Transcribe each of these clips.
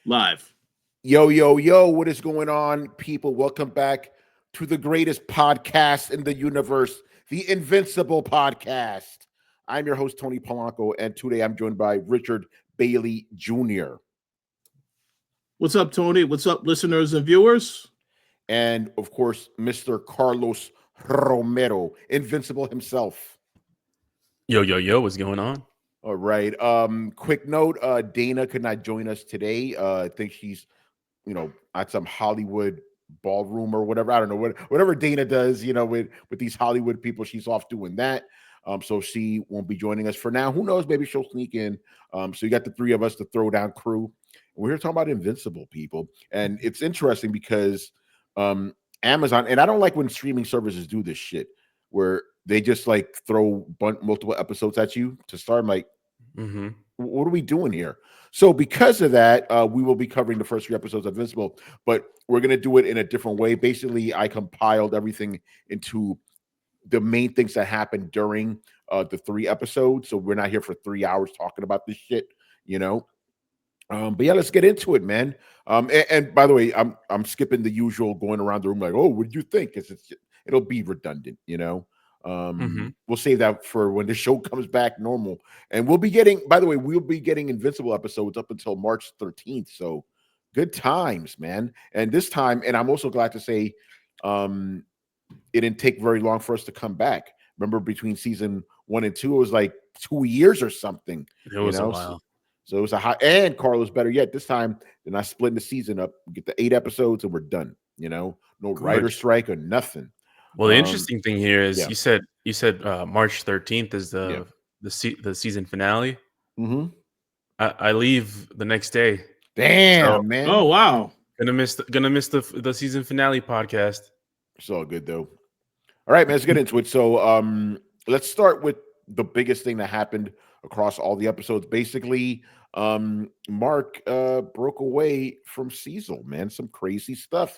Live. Yo, yo, yo, what is going on, people? Welcome back to the greatest podcast in the universe, the Invincible podcast. I'm your host, Tony Polanco, and today I'm joined by Richard Bailey Jr. What's up, Tony? What's up, listeners and viewers? and, of course, Mr. Carlos Romero, Invincible himself. Yo, yo, yo, what's going on? All right. Quick note, Dana could not join us today. I think she's, at some Hollywood ballroom or whatever. I don't know whatever Dana does, with these Hollywood people, she's off doing that. So she won't be joining us for now. Who knows? Maybe she'll sneak in. So you got the three of us, the Throwdown crew. We're here talking about Invincible, people. And it's interesting because Amazon, and I don't like when streaming services do this shit where they just like throw multiple episodes at you to start. I'm like, what are we doing here? So because of that, we will be covering the first 3 episodes of Invincible, but we're going to do it in a different way. Basically, I compiled everything into the main things that happened during the 3 episodes. So we're not here for 3 hours talking about this shit, But yeah, let's get into it, man. And by the way, I'm skipping the usual going around the room like, oh, what do you think? Because it'll be redundant, We'll save that for when the show comes back normal. And we'll be getting Invincible episodes up until March 13th. So good times, man. And this time, and I'm also glad to say it didn't take very long for us to come back. Remember, between season 1 and 2, it was like 2 years or something. It was a while. So it was a hot, and Carlos, better yet, this time they're not splitting the season up. We get the 8 episodes and we're done. No writer strike or nothing. Well, the interesting thing here is yeah. you said March 13th is the season finale. Mm-hmm. I leave the next day. Damn, man. Oh wow. Gonna miss the season finale podcast. It's all good though. All right, man, let's get into it. So let's start with the biggest thing that happened across all the episodes. Basically, Mark broke away from Cecil, man. Some crazy stuff.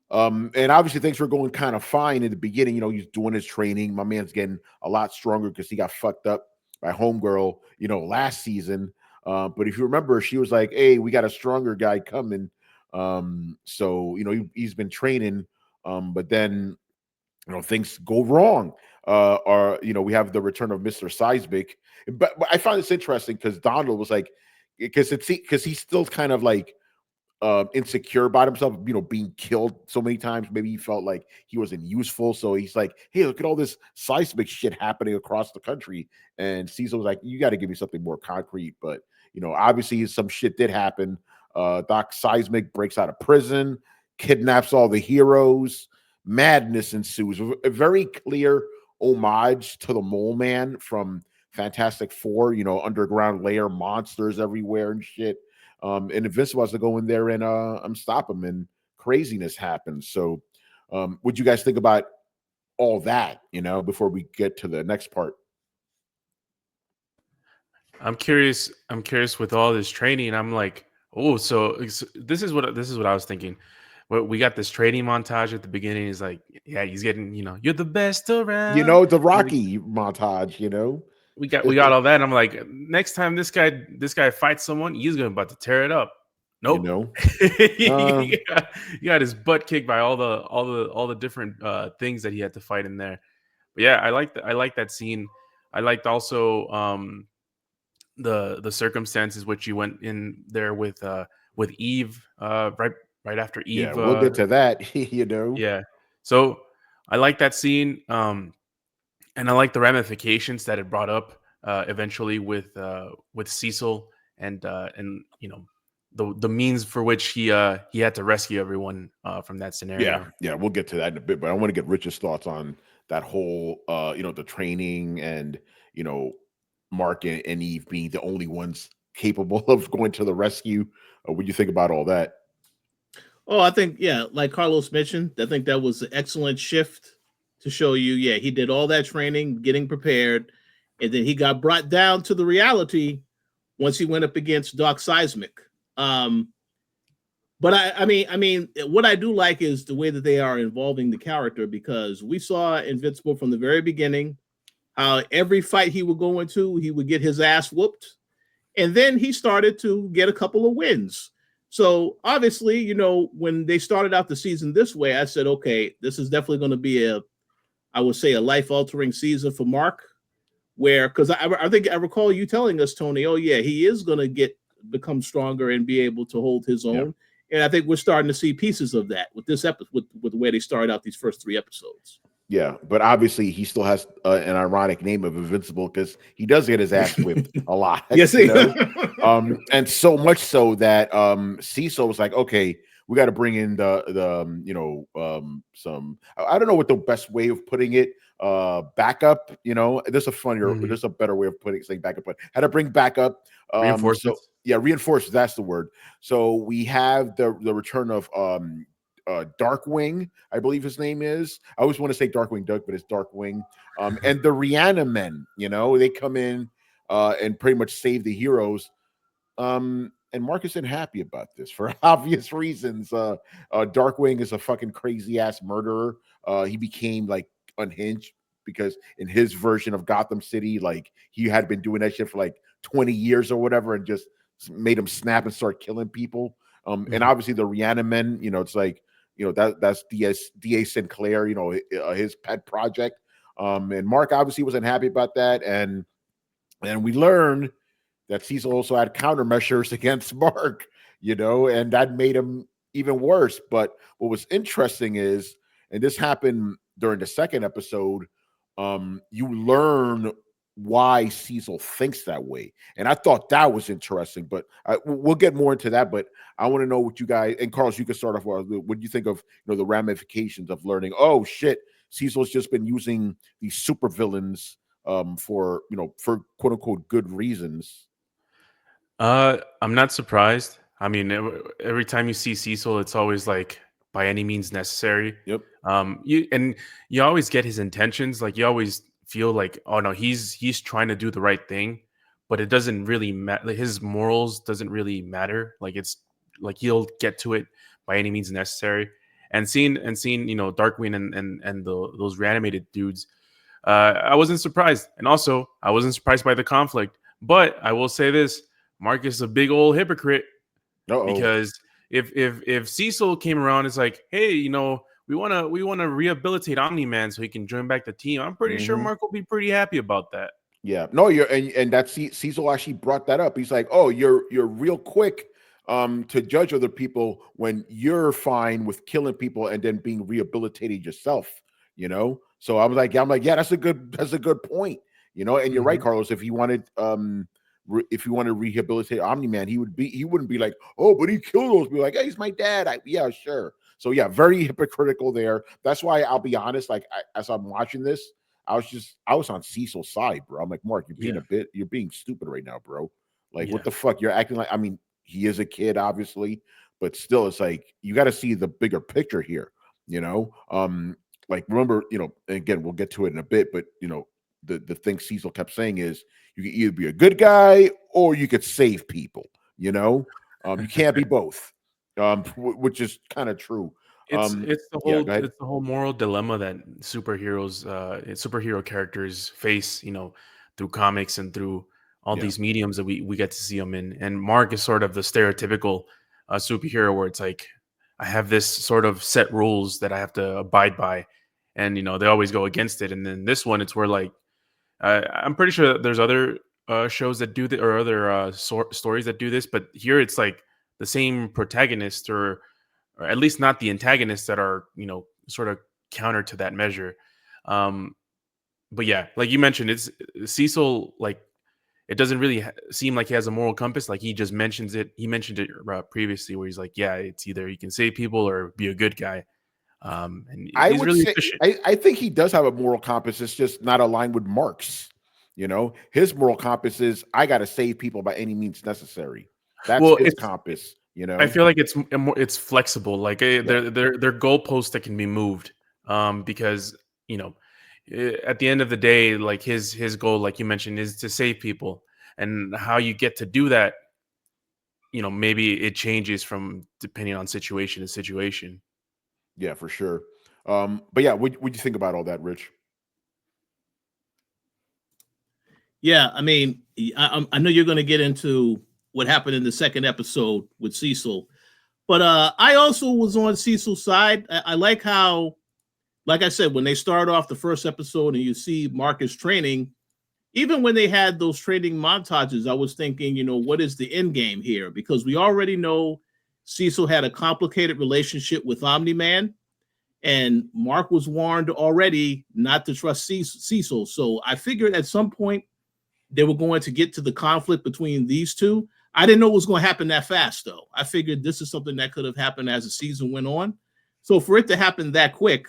And obviously things were going kind of fine in the beginning. He's doing his training. My man's getting a lot stronger because he got fucked up by homegirl, last season. But if you remember, she was like, hey, we got a stronger guy coming. So he's been training, but then things go wrong. Or we have the return of Mr. Seismic. But I found this interesting because Donald was like, because he's still kind of like insecure about himself, being killed so many times. Maybe he felt like he wasn't useful. So he's like, hey, look at all this seismic shit happening across the country. And Cecil was like, you got to give me something more concrete. But, obviously some shit did happen. Doc Seismic breaks out of prison, kidnaps all the heroes. Madness ensues. A very clear homage to the Mole Man from Fantastic Four, underground layer monsters everywhere and shit. And Invincible has to go in there and stop him, and craziness happens. So, what'd you guys think about all that? Before we get to the next part. I'm curious with all this training. I'm like, oh, so this is what I was thinking. We got this training montage at the beginning. He's like, yeah, he's getting, you're the best around. The Rocky montage. We got all that. And I'm like, next time this guy fights someone, he's about to tear it up. Nope. He got his butt kicked by all the different things that he had to fight in there. But yeah, I like that scene. I liked also the circumstances which you went in there with Eve right after Eve. Yeah, we'll get to that. Yeah. So I like that scene. And I like the ramifications that it brought up eventually with Cecil and the means for which he had to rescue everyone from that scenario. Yeah, we'll get to that in a bit, but I want to get Rich's thoughts on that whole the training and Mark and Eve being the only ones capable of going to the rescue. What do you think about all that? Oh, I think, like Carlos mentioned, I think that was an excellent shift to show you, he did all that training, getting prepared, and then he got brought down to the reality once he went up against Doc Seismic. But I mean, what I do like is the way that they are involving the character, because we saw Invincible from the very beginning, how every fight he would go into, he would get his ass whooped, and then he started to get a couple of wins. So obviously, you know, when they started out the season this way, I said, okay, this is definitely going to be I would say, a life-altering season for Mark. Where, because I think I recall you telling us, Tony, oh yeah, he is going to become stronger and be able to hold his own. And I think we're starting to see pieces of that with this episode, with the way they started out these first 3 episodes. Yeah, but obviously he still has an ironic name of Invincible because he does get his ass whipped a lot. Yes, you know? And so much so that Cecil was like, okay, we got to bring in some, I don't know what the best way of putting it, backup. You know, there's a better way of saying backup, but had to bring backup. Reinforcements. So yeah, reinforcements. That's the word. So we have the return of Darkwing, I believe his name is. I always want to say Darkwing Duck, but it's Darkwing. And the Reanimen, you know, they come in and pretty much save the heroes. And Mark isn't happy about this for obvious reasons. Darkwing is a fucking crazy ass murderer. He became like unhinged because in his version of Gotham City, like he had been doing that shit for like 20 years or whatever, and just made him snap and start killing people. And obviously the Reanimen, you know, it's like, you know, that's D.A. Sinclair, you know, his pet project. And Mark obviously wasn't happy about that. And we learned that Cecil also had countermeasures against Mark, you know, and that made him even worse. But what was interesting is, and this happened during the second episode, you learn why Cecil thinks that way. And I thought that was interesting, but we'll get more into that. But I want to know what you guys, and Carlos, you can start off with, what do you think of, you know, the ramifications of learning, oh shit, Cecil's just been using these supervillains for, you know, for quote unquote good reasons. I'm not surprised. I mean, every time you see Cecil, it's always like by any means necessary. Yep. You always get his intentions. Like you always feel like, oh no, he's trying to do the right thing, but it doesn't really matter. Like, his morals doesn't really matter. Like it's like he'll get to it by any means necessary. And seeing you know, Darkwing and those reanimated dudes, I wasn't surprised. And also I wasn't surprised by the conflict. But I will say this: Marcus is a big old hypocrite. Because if Cecil came around, it's like, hey, you know, we want to rehabilitate Omni-Man so he can join back the team. I'm pretty sure Mark will be pretty happy about that. Yeah, no, and that's Cecil actually brought that up. He's like, oh, you're real quick to judge other people when you're fine with killing people and then being rehabilitated yourself, you know. So I was like, yeah, that's a good point, you know. And you're right, Carlos. If he wanted to rehabilitate Omni-Man, he wouldn't be like, oh, but he killed those people. Like, hey, he's my dad. Yeah, sure. So yeah, very hypocritical there. That's why I'll be honest. Like as I'm watching this, I was on Cecil's side, bro. I'm like, Mark, you're being stupid right now, bro. Like, what the fuck? You're acting like, I mean, he is a kid, obviously, but still, it's like you got to see the bigger picture here, you know. Like remember, you know, and again, we'll get to it in a bit, but you know, the thing Cecil kept saying is you can either be a good guy or you could save people, you know. You can't be both. Which is kind of true. It's the whole moral dilemma that superhero characters face, you know, through comics and through all these mediums that we get to see them in. And Mark is sort of the stereotypical superhero where it's like, I have this sort of set rules that I have to abide by, and you know, they always go against it. And then this one, it's where like I'm pretty sure there's other shows that do that, or other stories that do this, but here it's like the same protagonist, or at least not the antagonists that are, you know, sort of counter to that measure. But yeah, like you mentioned, it's Cecil. Like it doesn't really seem like he has a moral compass. Like he just mentions it. He mentioned it previously, where he's like, yeah, it's either you can save people or be a good guy. And I would really say, I think he does have a moral compass. It's just not aligned with Mark's. You know, his moral compass is I got to save people by any means necessary. That's his compass. You know, I feel like it's flexible. Like they're goalposts that can be moved. Because you know, at the end of the day, like his goal, like you mentioned, is to save people, and how you get to do that, you know, maybe it changes from depending on situation to situation. Yeah, for sure. But yeah, what you think about all that, Rich? Yeah, I mean, I know you're going to get into what happened in the second episode with Cecil, But I also was on Cecil's side. I like how, like I said, when they start off the first episode and you see Marcus training, even when they had those training montages, I was thinking, what is the end game here? Because we already know Cecil had a complicated relationship with Omni-Man, and Mark was warned already not to trust Cecil. So I figured at some point they were going to get to the conflict between these two. I didn't know it was going to happen that fast, though. I figured this is something that could have happened as the season went on. So for it to happen that quick,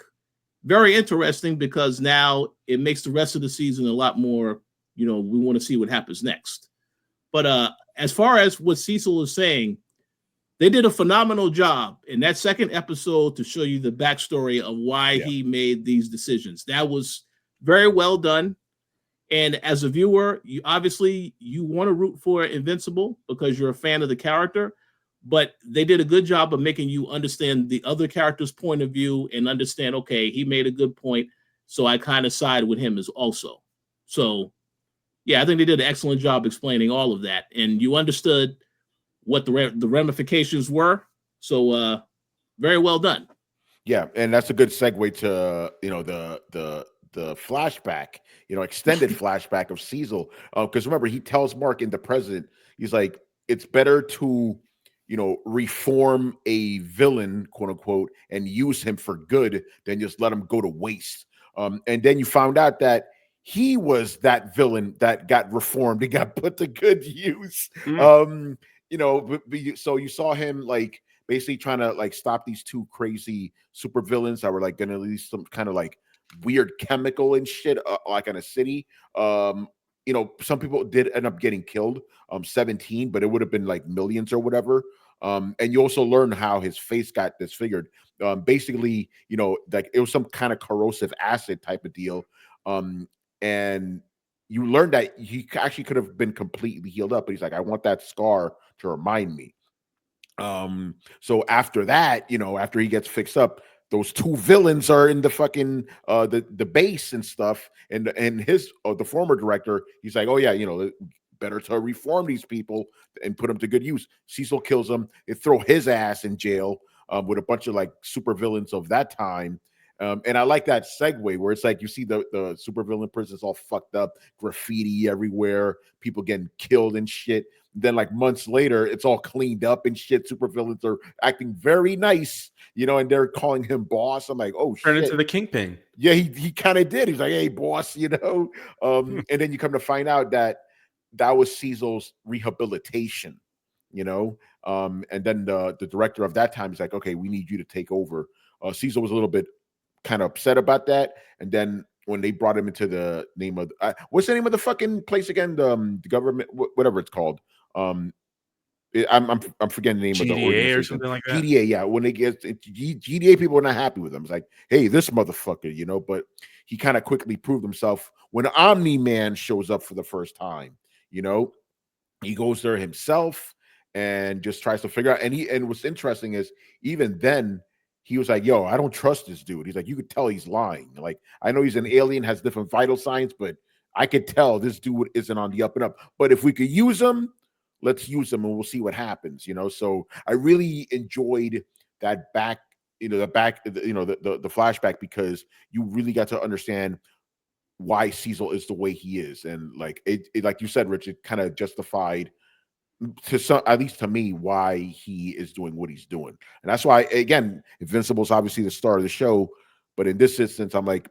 very interesting, because now it makes the rest of the season a lot more, we want to see what happens next. But as far as what Cecil is saying, they did a phenomenal job in that second episode to show you the backstory of why he made these decisions. That was very well done. And as a viewer, you obviously want to root for Invincible because you're a fan of the character, but they did a good job of making you understand the other character's point of view and understand, okay, he made a good point, so I kind of side with him as also. So, yeah, I think they did an excellent job explaining all of that, and you understood what the ramifications were. So, very well done. Yeah, and that's a good segue to the flashback, extended flashback of Cecil. Because remember, he tells Mark in the present, he's like, it's better to, reform a villain, quote unquote, and use him for good than just let him go to waste. And then you found out that he was that villain that got reformed and got put to good use. So you saw him like basically trying to like stop these two crazy super villains that were like going to release some kind of like weird chemical and shit like in a city. Some people did end up getting killed, 17, but it would have been like millions or whatever. And you also learn how his face got disfigured. Basically, like it was some kind of corrosive acid type of deal. And you learned that he actually could have been completely healed up, but he's like, I want that scar to remind me. So after that, after he gets fixed up, those two villains are in the fucking the base and stuff, and his the former director, he's like, oh yeah, better to reform these people and put them to good use. Cecil kills him. They throw his ass in jail with a bunch of like super villains of that time. And I like that segue where it's like you see the supervillain prison's all fucked up, graffiti everywhere, people getting killed and shit. Then like months later, it's all cleaned up and shit. Supervillains are acting very nice, and they're calling him boss. I'm like, oh shit. Turn into the Kingpin. Yeah, he kind of did. He's like, hey, boss, And then you come to find out that was Cecil's rehabilitation, and then the director of that time is like, okay, we need you to take over. Cecil was a little bit kind of upset about that, and then when they brought him into the name of what's the name of the fucking place again, the government, whatever it's called, I'm forgetting the name GDA of the organization or something like that. GDA, yeah. When they get GDA, people are not happy with him. It's like, hey, this motherfucker, but he kind of quickly proved himself when Omni-Man shows up for the first time. He goes there himself and just tries to figure out, and what's interesting is even then he was like, yo, I don't trust this dude. He's like, you could tell he's lying. Like, I know he's an alien, has different vital signs, but I could tell this dude isn't on the up and up. But if we could use him, let's use him and we'll see what happens, So I really enjoyed that the flashback, because you really got to understand why Cecil is the way he is. And like it like you said, Rich, it kind of justified to some, at least to me, why he is doing what he's doing. And that's why, again, Invincible is obviously the star of the show, but in this instance, I'm like,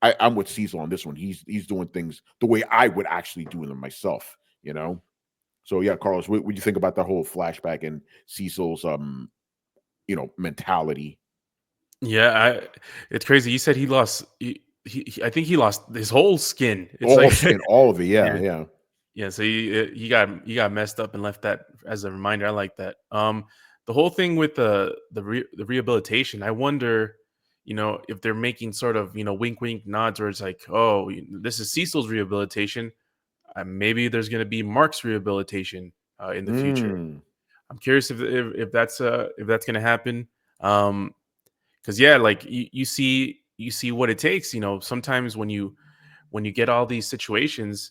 I'm with Cecil on this one. He's doing things the way I would actually do them myself, So yeah, Carlos, what do you think about the whole flashback and Cecil's mentality? Yeah, it's crazy. You said he lost. I think he lost his whole skin. Skin, all of it. Yeah. Yeah, so he got messed up and left that as a reminder. I like that. The whole thing with the rehabilitation, I wonder, if they're making sort of wink wink nods where it's like, oh, this is Cecil's rehabilitation. Maybe there's going to be Mark's rehabilitation in the future. I'm curious if that's going to happen. Because yeah, like you see what it takes. Sometimes when you get all these situations.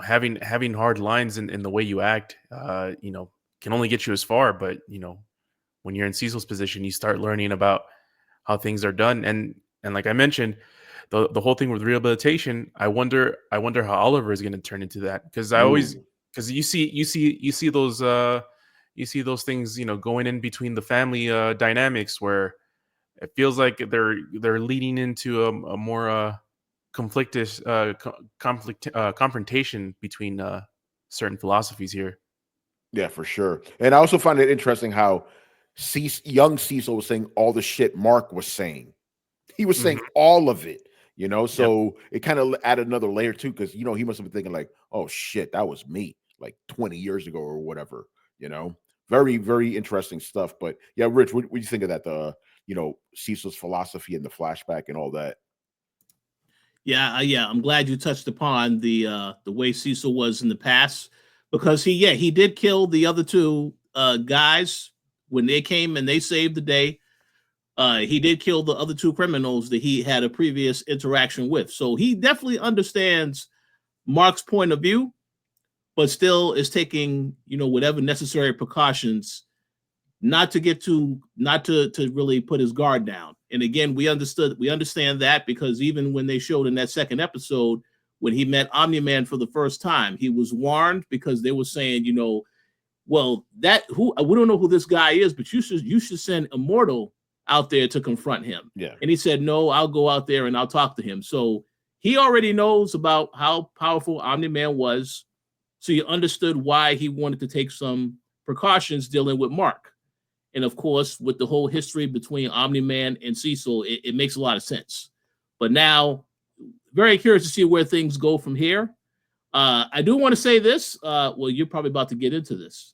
Having hard lines in the way you act, can only get you as far. But when you're in Cecil's position, you start learning about how things are done. And like I mentioned, the whole thing with rehabilitation, I wonder how Oliver is going to turn into that, because you see those things, going in between the family dynamics, where it feels like they're leading into a more confrontation between certain philosophies here. Yeah, for sure. And I also find it interesting how young Cecil was saying all the shit Mark was saying. He was saying all of it, so it kind of added another layer too, because he must have been thinking like, oh shit, that was me like 20 years ago or whatever. Very, very interesting stuff. But yeah, Rich, what do you think of that? Cecil's philosophy and the flashback and all that. Yeah, I'm glad you touched upon the way Cecil was in the past, because he did kill the other two guys when they came and they saved the day. He did kill the other two criminals that he had a previous interaction with. So he definitely understands Mark's point of view, but still is taking, whatever necessary precautions not to really put his guard down. And again, we understand that, because even when they showed in that second episode, when he met Omni-Man for the first time, he was warned, because they were saying, well, we don't know who this guy is, but you should send Immortal out there to confront him. Yeah. And he said, no, I'll go out there and I'll talk to him. So he already knows about how powerful Omni-Man was. So you understood why he wanted to take some precautions dealing with Mark. And of course, with the whole history between Omni-Man and Cecil, it makes a lot of sense. But now, very curious to see where things go from here. I do want to say this. Well, you're probably about to get into this.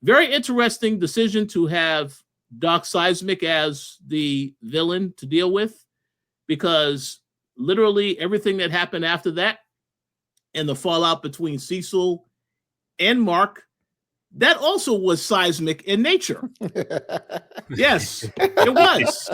Very interesting decision to have Doc Seismic as the villain to deal with, because literally everything that happened after that and the fallout between Cecil and Mark, that also was seismic in nature. Yes, it was.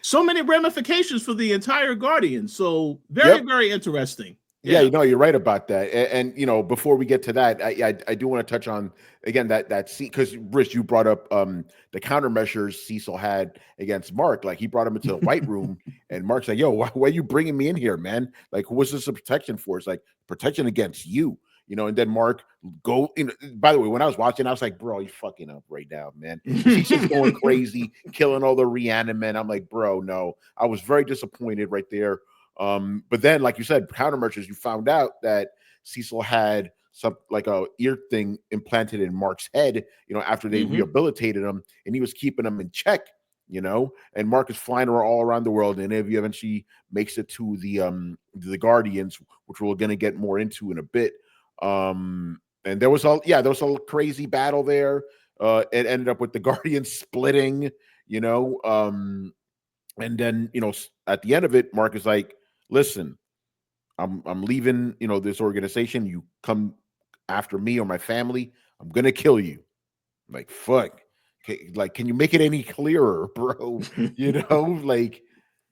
So many ramifications for the entire Guardian. So very interesting. Yeah, you're right about that. And before we get to that, I do want to touch on again that scene, because Rich, you brought up the countermeasures Cecil had against Mark. Like, he brought him into the White Room, and Mark's like, "Yo, why are you bringing me in here, man? Like, what's this a protection for?" It's like, protection against you. And then Mark by the way, when I was watching, I was like, bro, you're fucking up right now, man. He's just going crazy, killing all the Reanimen. I'm like, bro, no. I was very disappointed right there. But then, like you said, countermeasures, you found out that Cecil had some like a ear thing implanted in Mark's head, after they rehabilitated him, and he was keeping him in check, and Mark is flying all around the world, and he eventually makes it to the Guardians, which we're going to get more into in a bit. And there was a crazy battle there. It ended up with the Guardians splitting, and then, at the end of it, Mark is like, listen, I'm leaving, this organization. You come after me or my family, I'm going to kill you. I'm like, fuck. Like, can you make it any clearer, bro?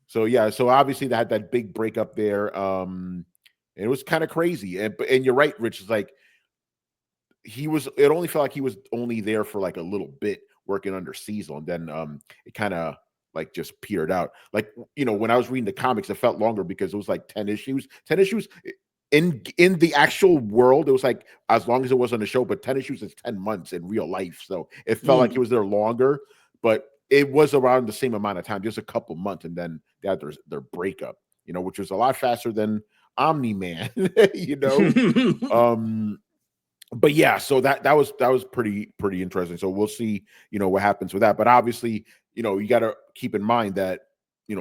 So obviously they had that big breakup there. And it was kind of crazy. And you're right, Rich, is like, it only felt like he was only there for like a little bit working under Cecil. And then it kind of like just petered out. Like, when I was reading the comics, it felt longer because it was like 10 issues. 10 issues in the actual world, it was like as long as it was on the show, but 10 issues is 10 months in real life. So it felt like he was there longer, but it was around the same amount of time, just a couple months, and then they had their breakup, which was a lot faster than Omni-Man, but yeah, so that was pretty interesting. So we'll see, what happens with that. But obviously, you got to keep in mind that,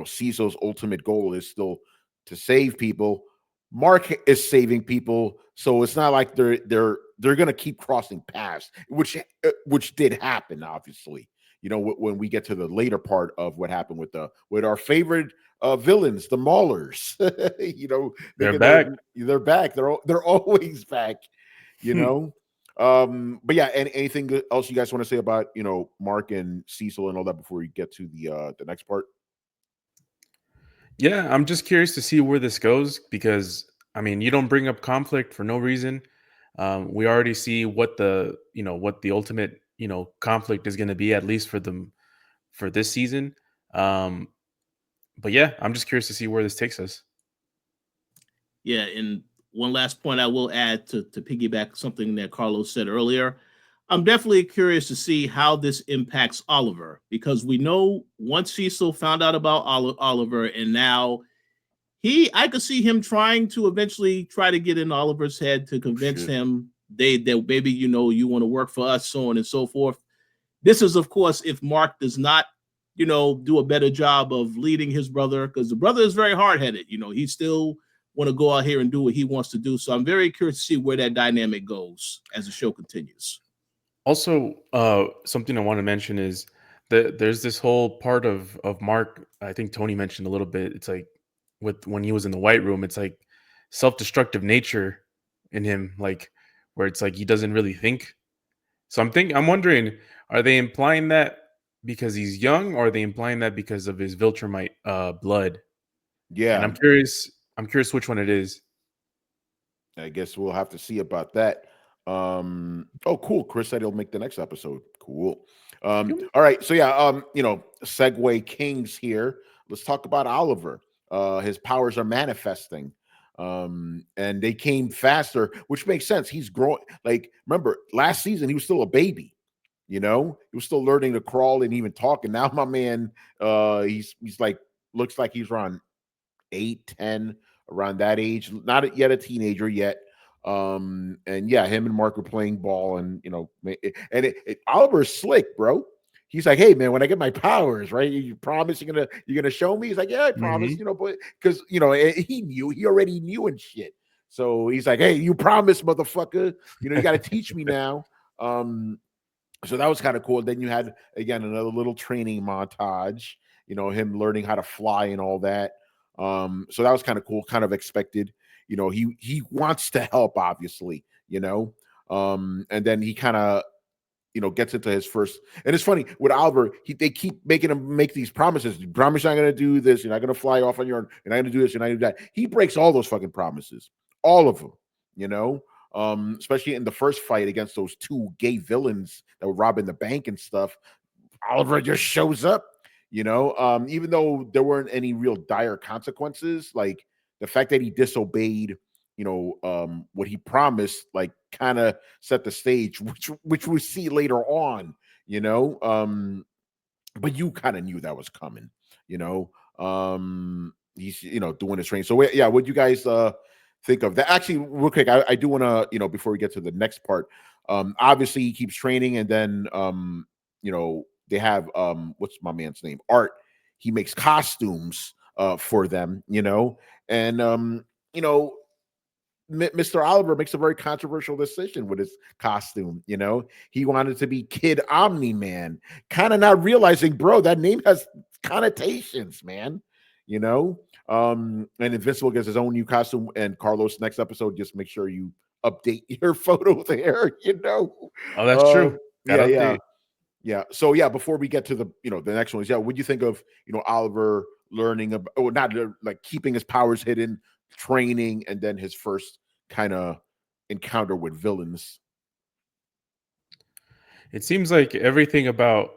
Cecil's ultimate goal is still to save people. Mark is saving people, so it's not like they're going to keep crossing paths, which did happen, obviously. When we get to the later part of what happened with our favorite villains, the Maulers. They're back. They're back. They're always back. But yeah, and anything else you guys want to say about Mark and Cecil and all that before we get to the next part? Yeah, I'm just curious to see where this goes, because you don't bring up conflict for no reason. We already see what the ultimate conflict is going to be, at least for them for this season. But yeah, I'm just curious to see where this takes us. Yeah, and one last point I will add to piggyback something that Carlos said earlier. I'm definitely curious to see how this impacts Oliver, because we know once Cecil found out about Oliver, and now I could see him trying to eventually try to get in Oliver's head to convince him that maybe, you want to work for us, so on and so forth. This is, of course, if Mark does not, do a better job of leading his brother, because the brother is very hard-headed. He still want to go out here and do what he wants to do. So I'm very curious to see where that dynamic goes as the show continues. Also, something I want to mention is that there's this whole part of Mark. I think Tony mentioned a little bit. It's like when he was in the White Room, it's like self-destructive nature in him, like where it's like he doesn't really think. So I'm wondering, are they implying that because he's young, or are they implying that because of his Viltrumite blood? Yeah, and I'm curious which one it is. I guess we'll have to see about that. Oh, cool. Chris said he'll make the next episode. Cool. All right. So yeah, segue kings here. Let's talk about Oliver. His powers are manifesting. And they came faster, which makes sense. He's growing. Like, remember, last season he was still a baby. He was still learning to crawl and even talk. And now my man, he's like, looks like he's around 8, 10, around that age, not yet a teenager yet. And yeah, him and Mark were playing ball, and Oliver's slick, bro. He's like, hey man, when I get my powers, right? You promise you're gonna show me? He's like, yeah, I promise, but because he already knew and shit. So he's like, hey, you promise, motherfucker. You got to teach me now. So that was kind of cool. Then you had again another little training montage, him learning how to fly and all that. So that was kind of cool, kind of expected. He wants to help, obviously, and then he kind of, gets into his first. And it's funny with Oliver, they keep making him make these promises. You promise you're not going to do this. You're not going to fly off on your own. You're not going to do this. You're not going to do that. He breaks all those fucking promises, all of them, especially in the first fight against those two gay villains that were robbing the bank and stuff. Oliver just shows up. Even though there weren't any real dire consequences, like the fact that he disobeyed, what he promised, like kind of set the stage, which we see later on, but you kind of knew that was coming, he's, doing his training. So yeah, what do you guys think of that? Actually, real quick, I do want to, before we get to the next part, obviously he keeps training, and then, they have what's my man's name? Art. He makes costumes for them, and Mr. Oliver makes a very controversial decision with his costume. He wanted to be Kid Omni-Man, kind of not realizing, bro, that name has connotations, man. And Invincible gets his own new costume. And Carlos, next episode, just make sure you update your photo there. Oh, that's true. Yeah. So yeah, before we get to the the next one is what do you think of Oliver learning about, or not, like keeping his powers hidden, training, and then his first kind of encounter with villains? It seems like everything about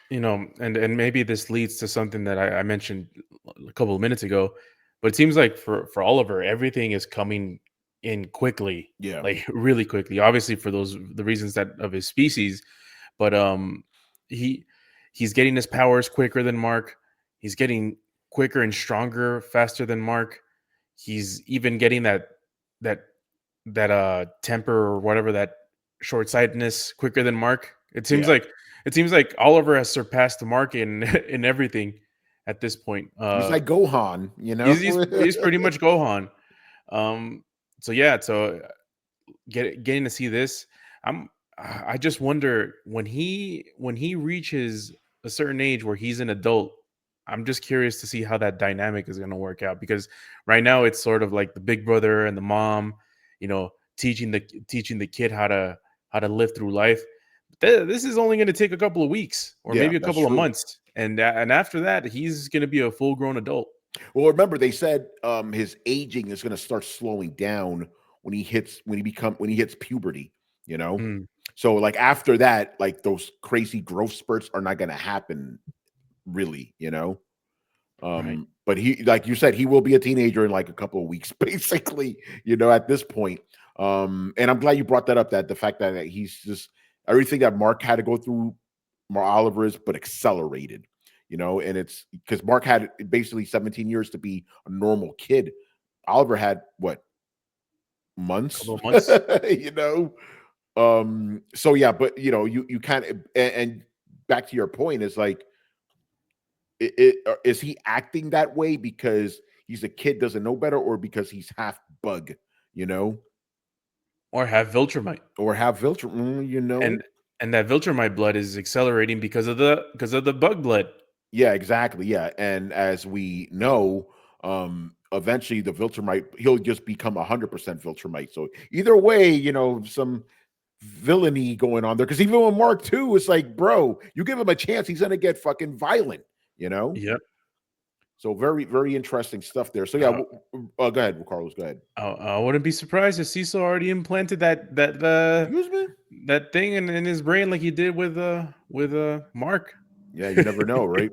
and maybe this leads to something that I mentioned a couple of minutes ago, but it seems like for Oliver, everything is coming in quickly, like really quickly. Obviously, for the reasons that of his species, but he's getting his powers quicker than Mark. He's getting quicker and stronger faster than Mark. He's even getting that temper, or whatever, that short-sightedness, quicker than Mark. It seems like Oliver has surpassed Mark in in everything at this point. He's like Gohan, He's pretty much Gohan. So getting to see this, I just wonder when he reaches a certain age where he's an adult. I'm just curious to see how that dynamic is going to work out, because right now it's sort of like the big brother and the mom, teaching the kid how to live through life. This is only going to take a couple of weeks, or maybe a couple of months, and after that he's going to be a full-grown adult. Well, remember they said his aging is going to start slowing down when he hits puberty. you know. Mm. So like after that, like those crazy growth spurts are not going to happen, really, you know. Right. But he, like you said, he will be a teenager in like a couple of weeks, basically, you know, at this point. And I'm glad you brought that up. That the fact that he's just everything that Mark had to go through, Mark Oliver is, but accelerated, you know. And it's because Mark had basically 17 years to be a normal kid. Oliver had what, months, Couple of months. you know. So yeah, but you know, you kind of, and back to your point is like, is he acting that way because he's a kid, doesn't know better, or because he's half bug, you know, Or have Viltrumite. or have Viltrum, you know, And that Viltrumite blood is accelerating because of the bug blood. yeah, exactly, yeah. And as we know, eventually the Viltrumite, he'll just become 100% Viltrumite. So either way, you know, some villainy going on there, because even with Mark 2, it's like, bro, you give him a chance, he's gonna get fucking violent, you know. Yep. So very, very interesting stuff there. So yeah, go ahead, Carlos. Go ahead. I wouldn't be surprised if Cecil already implanted that Excuse me? that thing in his brain like he did with Mark. Yeah, you never know, right?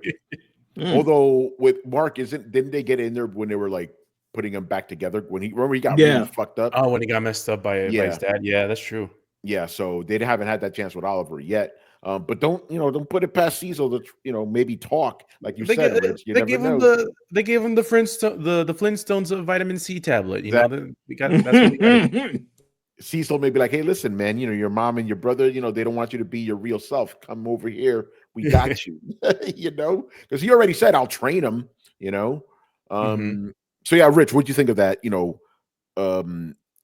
Although with Mark, didn't they get in there when they were like putting him back together when he got really fucked up? Oh, when he got messed up by his dad. Yeah, that's true. Yeah, so they haven't had that chance with Oliver yet. But don't put it past Cecil to maybe talk, like you said, Rich. You never know. They gave him the Flintstones vitamin C tablet. You know, that's what we got. Cecil may be like, hey, listen, man, your mom and your brother, they don't want you to be your real self. Come over here. We got you, because he already said, I'll train him, So yeah, Rich, what'd you think of that?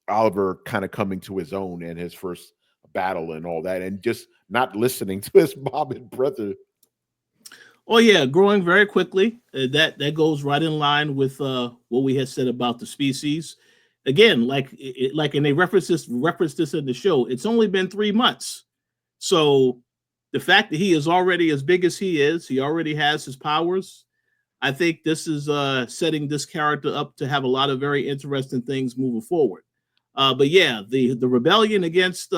Oliver kind of coming to his own and his first battle and all that, and just not listening to his mom and brother. Oh yeah, growing very quickly. That goes right in line with what we had said about the species. Again, and they reference this in the show. It's only been 3 months, so the fact that he is already as big as he is, he already has his powers. I think this is setting this character up to have a lot of very interesting things moving forward. But yeah, the rebellion against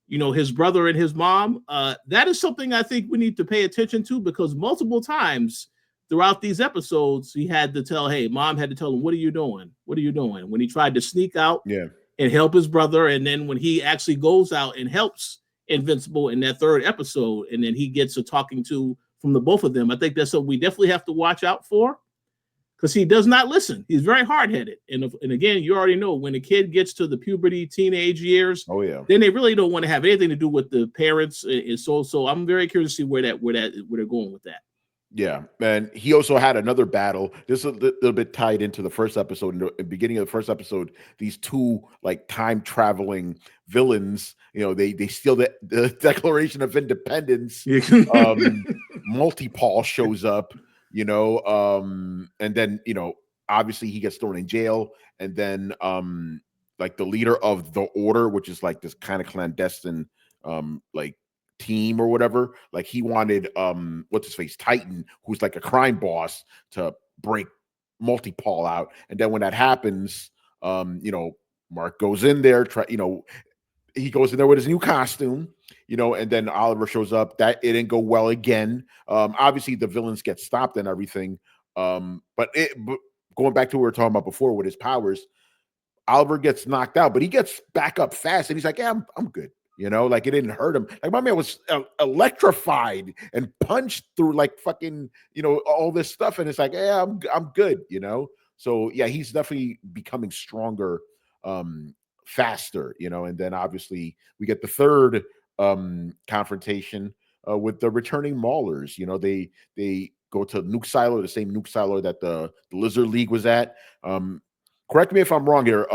his brother and his mom, that is something I think we need to pay attention to, because multiple times throughout these episodes, mom had to tell him, what are you doing? What are you doing? When he tried to sneak out and help his brother. And then when he actually goes out and helps Invincible in that third episode, and then he gets a talking to from the both of them, I think that's something we definitely have to watch out for, because he does not listen. He's very hard-headed. And again, you already know, when a kid gets to the puberty, teenage years, then they really don't want to have anything to do with the parents. And so I'm very curious to see where they're going with that. Yeah, and he also had another battle. This is a little bit tied into the first episode. In the beginning of the first episode, these two like time traveling villains, they steal the Declaration of Independence. Multi-Paul shows up, and then obviously he gets thrown in jail, and then like the leader of the Order, which is like this kind of clandestine like team or whatever, like he wanted what's his face, Titan, who's like a crime boss, to break Multi-Paul out. And then when that happens, Mark goes in there, he goes in there with his new costume, and then Oliver shows up. That it didn't go well again. Obviously the villains get stopped and everything, but going back to what we were talking about before with his powers, Oliver gets knocked out, but he gets back up fast, and he's like, yeah, I'm good. Like it didn't hurt him. Like my man was electrified and punched through like fucking, all this stuff. And it's like, yeah, I'm good, So yeah, he's definitely becoming stronger, faster, and then obviously we get the third confrontation with the returning Maulers. They go to Nuke Silo, the same Nuke Silo that the Lizard League was at. Correct me if I'm wrong here.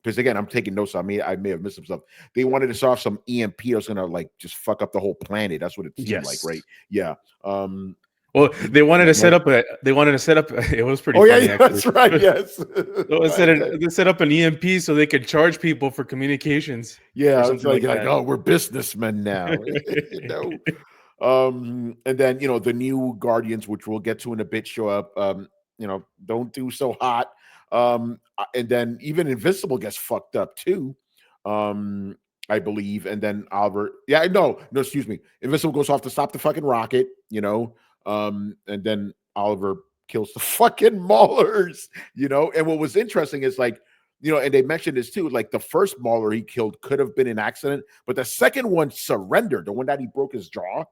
Because again, I'm taking notes. I may have missed some stuff. They wanted to start some EMP that was gonna like just fuck up the whole planet. That's what it seemed like, right? Yeah. Well, they wanted to set up. It was pretty. Oh funny, yeah, that's right. Yes. They set up an EMP so they could charge people for communications. Yeah, it's like oh, we're businessmen now. And then the new Guardians, which we'll get to in a bit, show up. Don't do so hot. And then even Invincible gets fucked up too. I believe, and then Oliver. Yeah, no, excuse me. Invincible goes off to stop the fucking rocket, and then Oliver kills the fucking Maulers, And what was interesting is like, and they mentioned this too, like the first Mauler he killed could have been an accident, but the second one surrendered, the one that he broke his jaw,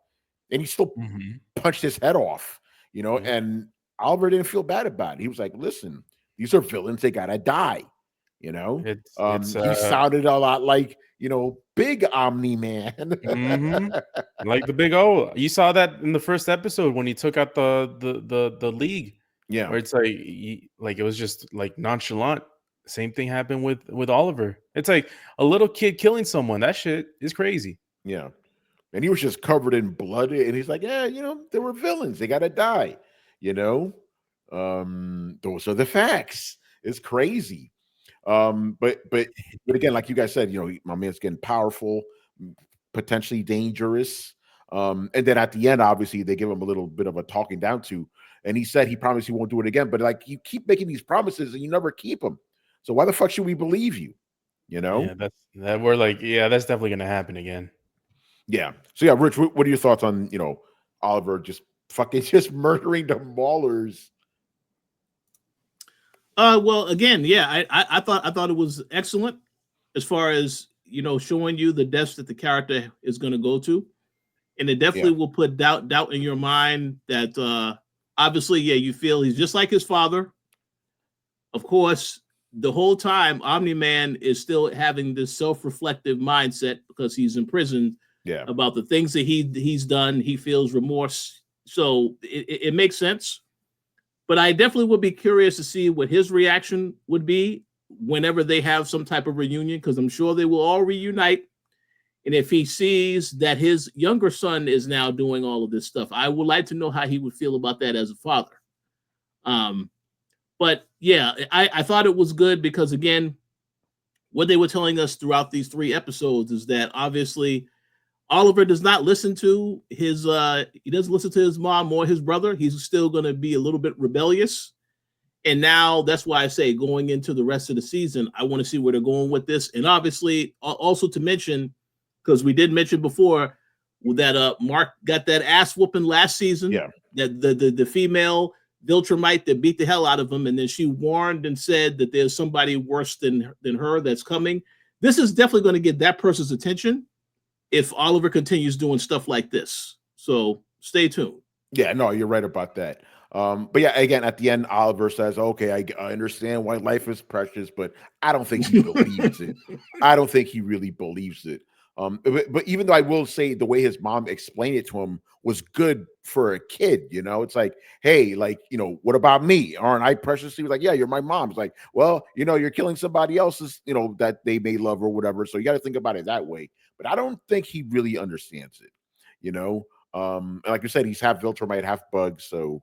and he still punched his head off, and Oliver didn't feel bad about it. He was like, listen, these are villains, they gotta die. He sounded a lot like big Omni-Man. Like the big O. You saw that in the first episode when he took out the league. Yeah, where it's like it was just like nonchalant. Same thing happened with Oliver. It's like a little kid killing someone. That shit is crazy. Yeah, and he was just covered in blood, and he's like, yeah, they were villains. They gotta die. Those are the facts. It's crazy. But again, like you guys said, my man's getting powerful, potentially dangerous. And then at the end, obviously, they give him a little bit of a talking down to, and he said he promised he won't do it again. But like, you keep making these promises and you never keep them. So why the fuck should we believe you? Yeah, that's definitely gonna happen again. Yeah. So yeah, Rich, what are your thoughts on Oliver just murdering the Maulers? Well, again, yeah, I thought it was excellent as far as showing you the depths that the character is going to go to, and it definitely will put doubt in your mind that obviously, you feel he's just like his father. Of course, the whole time Omni-Man is still having this self-reflective mindset because he's in prison. Yeah, about the things that he's done. He feels remorse, so it makes sense. But I definitely would be curious to see what his reaction would be whenever they have some type of reunion, because I'm sure they will all reunite. And if he sees that his younger son is now doing all of this stuff, I would like to know how he would feel about that as a father. But yeah, I thought it was good because, again, what they were telling us throughout these 3 episodes is that obviously Oliver does not listen to his he doesn't listen to his mom or his brother. He's still going to be a little bit rebellious. And now that's why I say going into the rest of the season, I want to see where they're going with this. And obviously also to mention, because we did mention before that Mark got that ass whooping last season. Yeah. That the female Viltrumite that beat the hell out of him, and then she warned and said that there's somebody worse than her that's coming. This is definitely going to get that person's attention if Oliver continues doing stuff like this. So stay tuned. Yeah, no, you're right about that. But yeah, again, at the end, Oliver says, okay, I understand why life is precious, but I don't think he believes it. I don't think he really believes it. But even though I will say the way his mom explained it to him was good for a kid, it's like, hey, like, what about me? Aren't I precious? He was like, yeah, you're my mom. It's like, well, you're killing somebody else's, that they may love or whatever. So you got to think about it that way. But I don't think he really understands it, like you said, he's half Viltrumite, half bug. So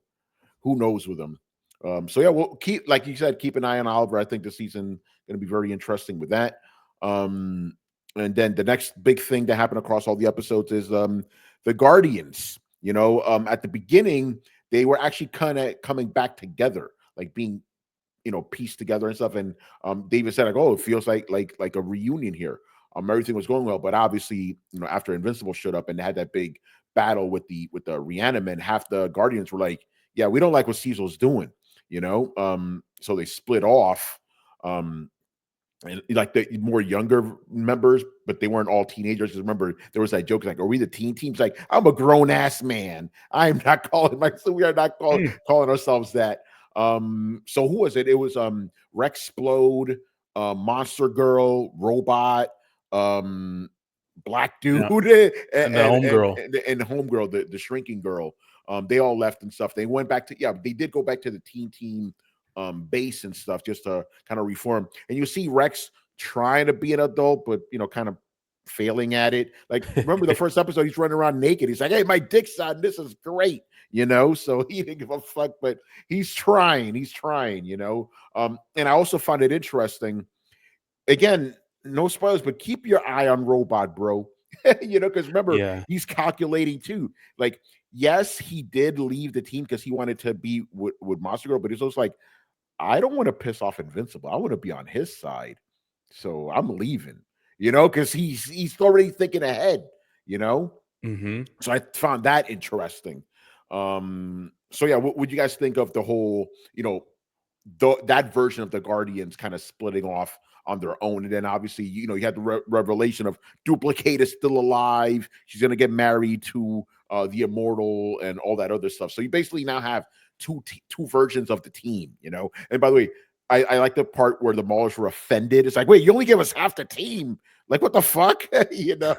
who knows with him? So yeah, we'll keep, like you said, keep an eye on Oliver. I think the season going to be very interesting with that. And then the next big thing that happened across all the episodes is the Guardians. At the beginning, they were actually kind of coming back together, like being, pieced together and stuff. And David said, like, oh, it feels like a reunion here. Everything was going well, but obviously, after Invincible showed up and they had that big battle with the Reaniman, half the Guardians were like, yeah, we don't like what Cecil's doing, so they split off. And like the more younger members, but they weren't all teenagers. Because remember, there was that joke like, "Are we the teen teams?" Like, I'm a grown ass man. I'm not calling myself. We are not calling ourselves that. So who was it? It was Rexplode, Monster Girl, Robot, Black Dude, and the homegirl, and the homegirl, the shrinking girl. They all left and stuff. They went back to they did go back to the team base and stuff just to kind of reform. And you see Rex trying to be an adult, but kind of failing at it. Like, remember the first episode, he's running around naked. He's like, hey, my dick's out. This is great, so he didn't give a fuck, but he's trying, and I also found it interesting. Again, no spoilers, but keep your eye on Robot, bro. Because remember, he's calculating too. Like, yes, he did leave the team because he wanted to be with Monster Girl, but he's also like, I don't want to piss off Invincible. I want to be on his side. So I'm leaving. because he's already thinking ahead, Mm-hmm. So I found that interesting. So yeah, what would you guys think of the whole, that version of the Guardians kind of splitting off on their own? And then obviously, you had the revelation of Duplicate is still alive. She's going to get married to the Immortal and all that other stuff. So you basically now have two versions of the team, And by the way, I like the part where the Maulers were offended. It's like, wait, you only gave us half the team. Like, what the fuck? But yeah,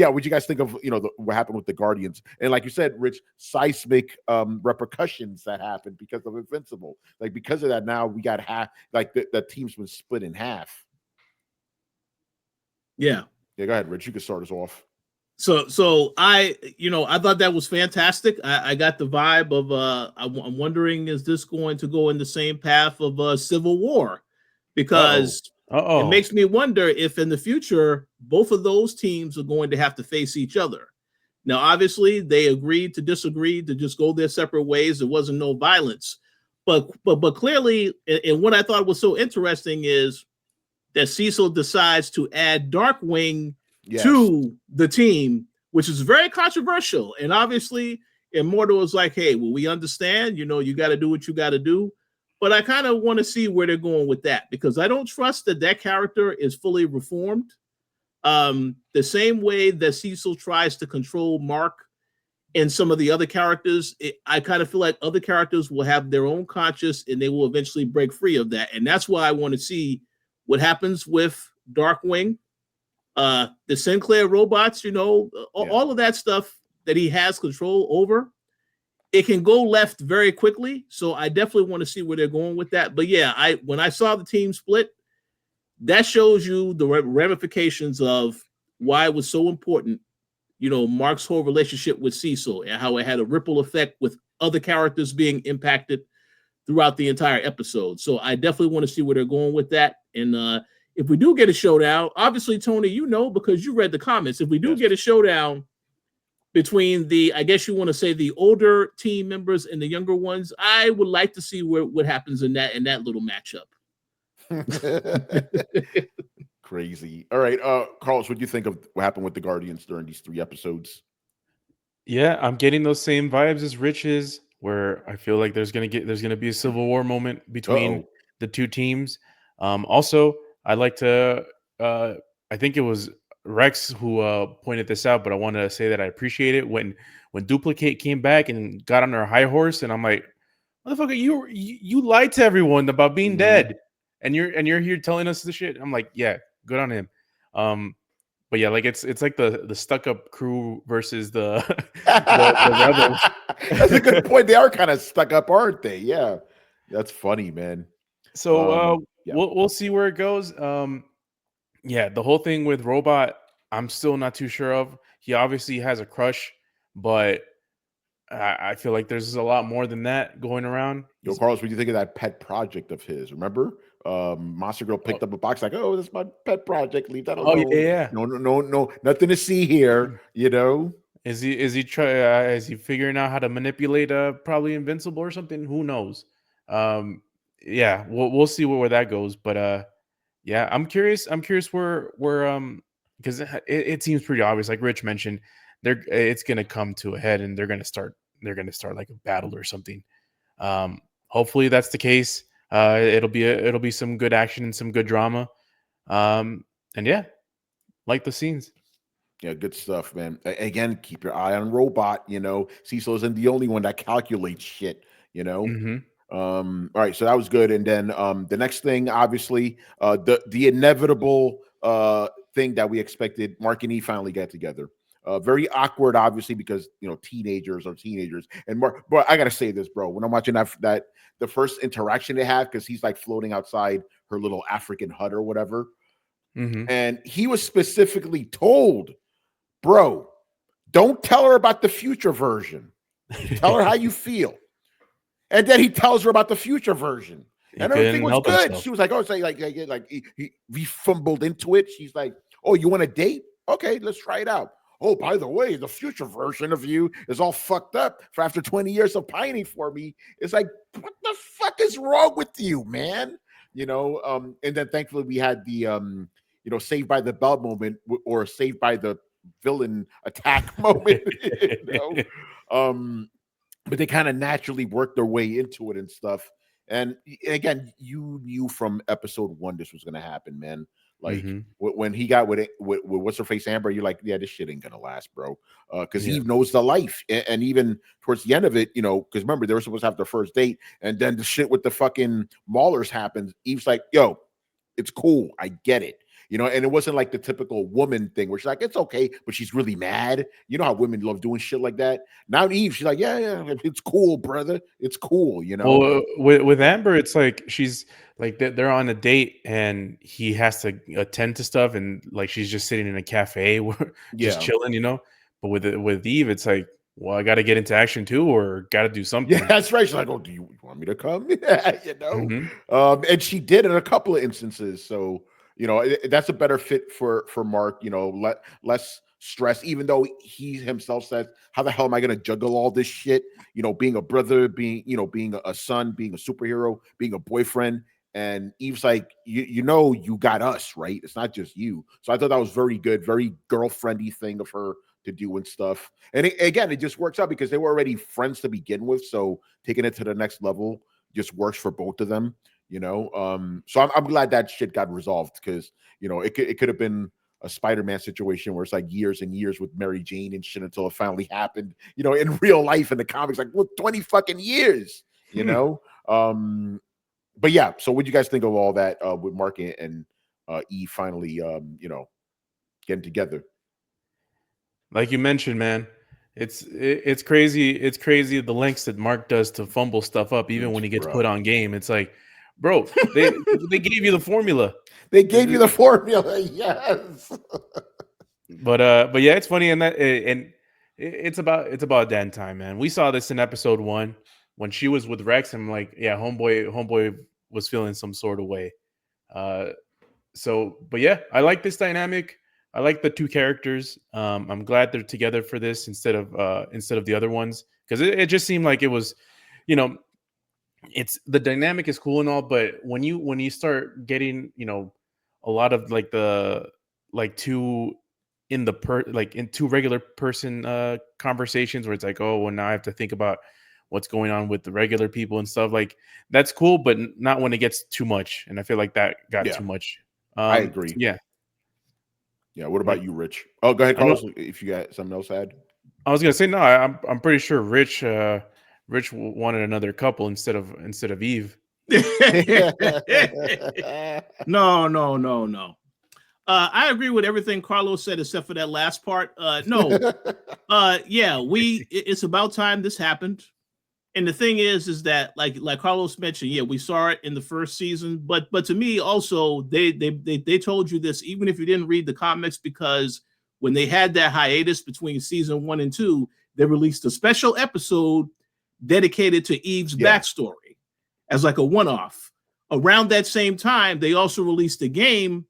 what you guys think of, what happened with the Guardians? And like you said, Rich, seismic repercussions that happened because of Invincible. Like, because of that, now we got half, like the team's been split in half. Yeah. Yeah, go ahead, Rich. You can start us off. So I thought that was fantastic. I got the vibe of I'm wondering, is this going to go in the same path of Civil War? Because it makes me wonder if in the future both of those teams are going to have to face each other. Now, obviously, they agreed to disagree, to just go their separate ways. There wasn't no violence, but clearly, and what I thought was so interesting is that Cecil decides to add Darkwing to the team, which is very controversial. And obviously, Immortal is like, hey, well, we understand, you got to do what you got to do. But I kind of want to see where they're going with that, because I don't trust that character is fully reformed. The same way that Cecil tries to control Mark and some of the other characters, I kind of feel like other characters will have their own conscience and they will eventually break free of that. And that's why I want to see what happens with Darkwing. The Sinclair robots, all of that stuff that he has control over, it can go left very quickly. So I definitely want to see where they're going with that. But yeah, when I saw the team split, that shows you the ramifications of why it was so important, Mark's whole relationship with Cecil and how it had a ripple effect with other characters being impacted throughout the entire episode. So I definitely want to see where they're going with that. And if we do get a showdown, obviously, Tony, because you read the comments, if we do get a showdown between I guess you want to say the older team members and the younger ones, I would like to see what happens in that little matchup. Crazy. All right, Carlos, what do you think of what happened with the Guardians during these 3 episodes? Yeah, I'm getting those same vibes as Rich's, where I feel like there's gonna be a Civil War moment between the two teams. Also, I'd like to I think it was Rex who pointed this out, but I want to say that I appreciate it when Duplicate came back and got on her high horse, and I'm like, motherfucker, you lied to everyone about being dead, and you're here telling us this shit. I'm like, yeah, good on him. But yeah, like it's like the stuck up crew versus the rebels. That's a good point. They are kind of stuck up, aren't they? Yeah, that's funny, man. So we'll see where it goes. Yeah, the whole thing with Robot, I'm still not too sure of. He obviously has a crush, but I feel like there's a lot more than that going around. Yo, Carlos, what do you think of that pet project of his? Remember, Monster Girl picked up a box like, "Oh, this is my pet project. Leave that alone." Oh yeah. No, nothing to see here. Is he figuring out how to manipulate probably Invincible or something? Who knows? Yeah, we'll see where that goes. But yeah, I'm curious where because it seems pretty obvious. Like Rich mentioned, it's gonna come to a head and they're gonna start like a battle or something. Hopefully that's the case. It'll be some good action and some good drama. And yeah, like the scenes. Yeah, good stuff, man. Again, keep your eye on Robot. Cecil isn't the only one that calculates shit. All right, so that was good. And then the next thing, obviously, the inevitable thing that we expected, Mark and E finally get together. Very awkward, obviously, because teenagers are teenagers. And Mark, but I gotta say this, bro. When I'm watching that the first interaction they have, because he's like floating outside her little African hut or whatever, and he was specifically told, bro, don't tell her about the future version. Tell her how you feel. And then he tells her about the future version, and everything was good. Himself. She was like, "Oh, it's like he fumbled into it." She's like, "Oh, you want a date? Okay, let's try it out." Oh, by the way, the future version of you is all fucked up for after 20 years of pining for me. It's like, what the fuck is wrong with you, man? And then thankfully we had the Saved by the Bell moment or Saved by the Villain attack moment. But they kind of naturally worked their way into it and stuff. And again, you knew from episode 1 this was going to happen, man. Like when he got with what's her face Amber, you're like, yeah, this shit ain't gonna last, bro. Because Eve knows the life, and even towards the end of it, because remember they were supposed to have their first date, and then the shit with the fucking Maulers happens. Eve's like, yo, it's cool, I get it. And it wasn't like the typical woman thing where she's like, it's okay, but she's really mad. You know how women love doing shit like that. Now Eve, she's like, yeah, it's cool, brother. It's cool, Well, with Amber, it's like she's like they're on a date and he has to attend to stuff, and like she's just sitting in a cafe, just chilling, But with Eve, it's like, well, I got to get into action too, or got to do something. Yeah, that's right. She's like, oh, do you want me to come? And she did in a couple of instances. So. That's a better fit for Mark, less stress, even though he himself says, how the hell am I going to juggle all this shit? Being a brother, being a son, being a superhero, being a boyfriend. And Eve's like, you got us, right? It's not just you. So I thought that was very good, very girlfriendy thing of her to do and stuff. And again, it just works out because they were already friends to begin with. So taking it to the next level just works for both of them. So I'm glad that shit got resolved because it could have been a Spider-Man situation where it's like years and years with Mary Jane and shit until it finally happened, in real life in the comics, like 20 fucking years, but yeah. So what do you guys think of all that with Mark and Eve finally getting together? Like you mentioned, man, it's crazy. It's crazy the lengths that Mark does to fumble stuff up, even when he gets put on game. It's like, bro, they gave you the formula. They gave you the formula, yes. But yeah, it's funny, and it's about damn time, man. We saw this in episode 1 when she was with Rex, and I'm like, yeah, homeboy was feeling some sort of way. But yeah, I like this dynamic. I like the two characters. I'm glad they're together for this instead of the other ones, because it just seemed like it was, it's the dynamic is cool and all, but when you start getting a lot of like the two regular person conversations where it's like, oh, well, now I have to think about what's going on with the regular people and stuff, like that's cool, but not when it gets too much. And I feel like that got too much. I agree. Yeah. What about you, Rich? Oh, go ahead, Carlos. If you got something else to add. I was gonna say no. I'm pretty sure Rich wanted another couple instead of Eve. No. I agree with everything Carlos said except for that last part. It's about time this happened. And the thing is that like Carlos mentioned, we saw it in the first season, but to me also they told you this even if you didn't read the comics, because when they had that hiatus between season 1 and 2, they released a special episode dedicated to Eve's backstory as like a one-off. Around that same time, they also released a game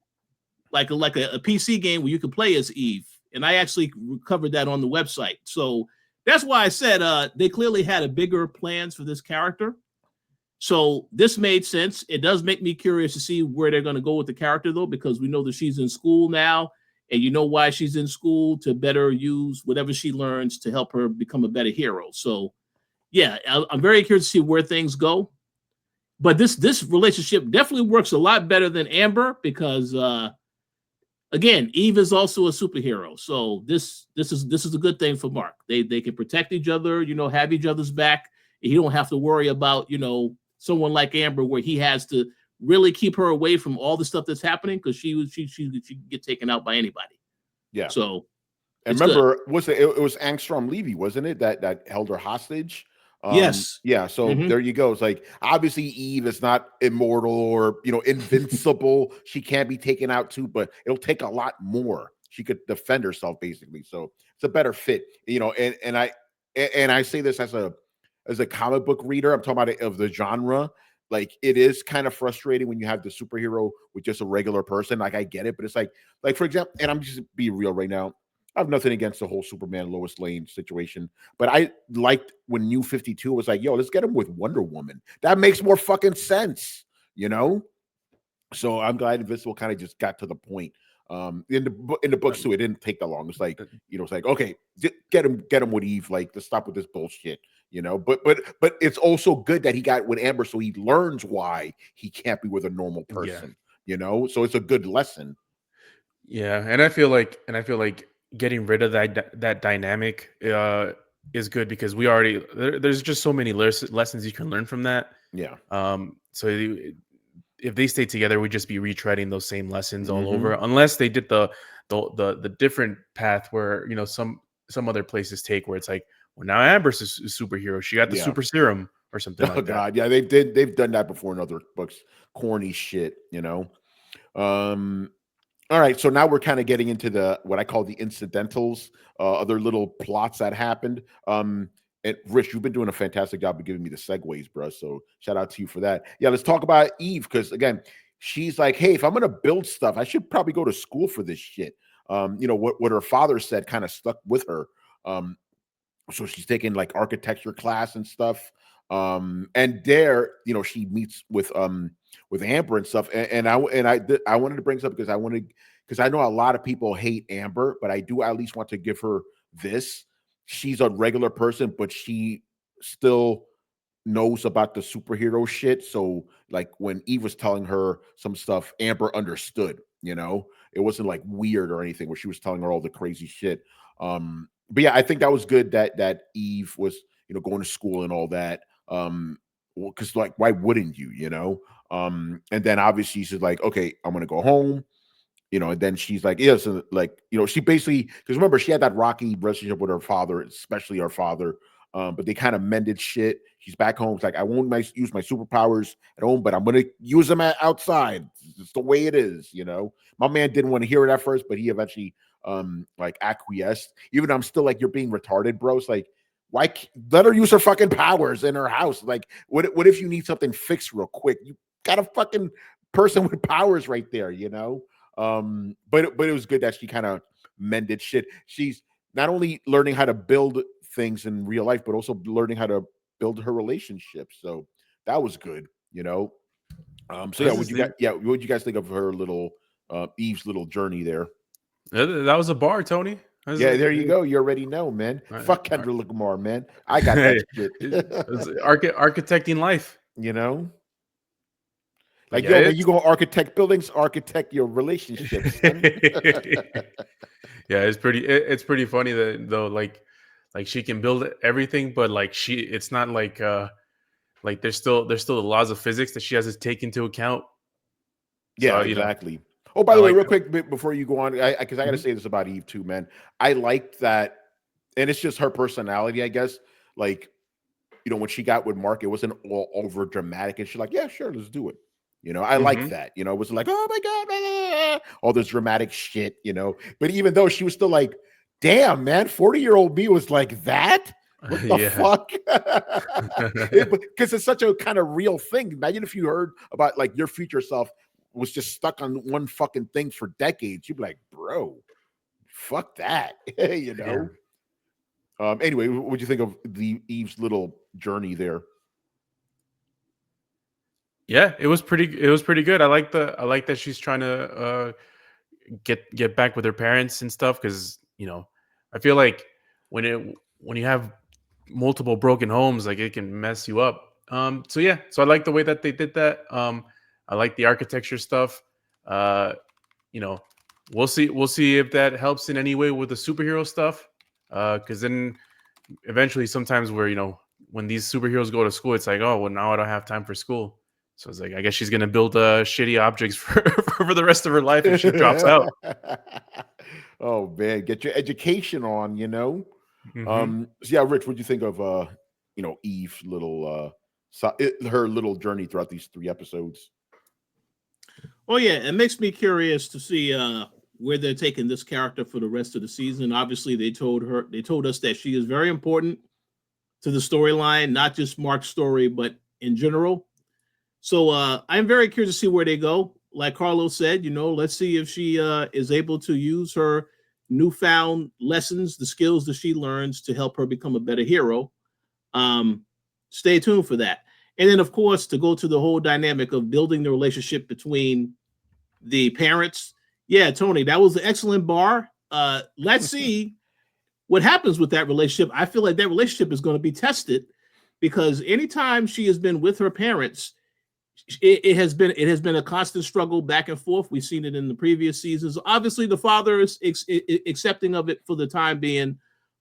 like a PC game where you could play as Eve, and I actually covered that on the website. So that's why I said they clearly had a bigger plans for this character. So this made sense. It does make me curious to see where they're going to go with the character, though, because we know that she's in school now, and you know why she's in school, to better use whatever she learns to help her become a better hero. So, yeah, I'm very curious to see where things go. But this relationship definitely works a lot better than Amber because, again, Eve is also a superhero. So this is a good thing for Mark. They can protect each other, have each other's back. And you don't have to worry about, someone like Amber where he has to really keep her away from all the stuff that's happening because she can get taken out by anybody. Yeah. So and remember, it was Angstrom Levy, wasn't it? That held her hostage. Yes. Yeah. So there you go. It's like obviously Eve is not immortal or invincible. She can't be taken out too, but it'll take a lot more. She could defend herself basically. So it's a better fit. And I say this as a comic book reader. I'm talking about it of the genre. Like it is kind of frustrating when you have the superhero with just a regular person. Like I get it, but it's like for example, and I'm just being real right now. I have nothing against the whole Superman Lois Lane situation, but I liked when New 52 was like, yo, let's get him with Wonder Woman. That makes more fucking sense, So I'm glad Invincible kind of just got to the point. In the books too, it didn't take that long. It's like, it's like, okay, get him with Eve, like, to stop with this bullshit, But it's also good that he got with Amber, so he learns why he can't be with a normal person, So it's a good lesson. Yeah, and I feel like getting rid of that dynamic is good, because we already there's just so many lessons you can learn from that. Yeah. So if they stay together, we'd just be retreading those same lessons all over, unless they did the different path where some other places take, where it's like, well, now Amber's a superhero, she got the super serum or something like that. God, yeah, they've done that before in other books. Corny shit, All right, so now we're kind of getting into what I call the incidentals, other little plots that happened. And Rich, you've been doing a fantastic job of giving me the segues, bro. So shout out to you for that. Yeah, let's talk about Eve, because again, she's like, hey, if I'm gonna build stuff, I should probably go to school for this shit. What her father said kind of stuck with her. So she's taking like architecture class and stuff. And there, she meets with Amber and stuff. And I wanted to bring this up because I know a lot of people hate Amber, but I do at least want to give her this. She's a regular person, but she still knows about the superhero shit. So like when Eve was telling her some stuff, Amber understood, it wasn't like weird or anything where she was telling her all the crazy shit. But yeah, I think that was good that Eve was, going to school and all that. Because like, why wouldn't you, and then obviously she's like, okay, I'm gonna go home, and then she's like, yeah, so like, she basically, because remember, she had that rocky relationship with her father, especially her father. But they kind of mended shit. She's back home. It's like, I won't use my superpowers at home, but I'm gonna use them outside. It's the way it is, My man didn't want to hear it at first, but he eventually like acquiesced. Even though I'm still like, you're being retarded, bro. It's like, why let her use her fucking powers in her house? Like, what if you need something fixed real quick? You got a fucking person with powers right there, But it was good that she kind of mended shit. She's not only learning how to build things in real life, but also learning how to build her relationships. So that was good, So yeah, what would you guys think of her little Eve's little journey there? That was a bar, Tony. Yeah, there you go. You already know, man. Fuck Kendrick Lamar, man. I got that shit. Architecting life, Like, yo, man, you go architect buildings, architect your relationships. Yeah, it's pretty funny that though, like she can build everything, but like it's not like there's still the laws of physics that she has to take into account. Yeah, so, exactly. Oh, by the way, real quick before you go on, because I got to say this about Eve too, man. I liked that, and it's just her personality, I guess. Like, when she got with Mark, it wasn't all over dramatic, and she's like, "Yeah, sure, let's do it." I like that. It wasn't like, "Oh my god," blah, blah, blah, all this dramatic shit. But even though she was still like, "Damn, man, 40-year-old me was like that." What the fuck? Because it's such a kind of real thing. Imagine if you heard about like your future self was just stuck on one fucking thing for decades. You'd be like, bro, fuck that. Yeah. Anyway, what do you think of Eve's little journey there? Yeah, it was pretty good. I like that she's trying to get back with her parents and stuff, because I feel like when you have multiple broken homes, like, it can mess you up. So I like the way that they did that. I like the architecture stuff. We'll see if that helps in any way with the superhero stuff. Because then eventually, sometimes where when these superheroes go to school, it's like, oh well, now I don't have time for school. So it's like, I guess she's gonna build shitty objects for the rest of her life if she drops out. Oh man, get your education on, So yeah, Rich, what do you think of Eve's little her little journey throughout these 3 episodes? Oh yeah, it makes me curious to see where they're taking this character for the rest of the season. Obviously, they told us that she is very important to the storyline, not just Mark's story, but in general. So I'm very curious to see where they go. Like Carlos said, let's see if she is able to use her newfound lessons, the skills that she learns to help her become a better hero. Stay tuned for that. And then, of course, to go to the whole dynamic of building the relationship between the parents. Yeah, Tony, that was an excellent bar. Let's see what happens with that relationship. I feel like that relationship is going to be tested because anytime she has been with her parents, it has been a constant struggle back and forth. We've seen it in the previous seasons. Obviously, the father is accepting of it for the time being,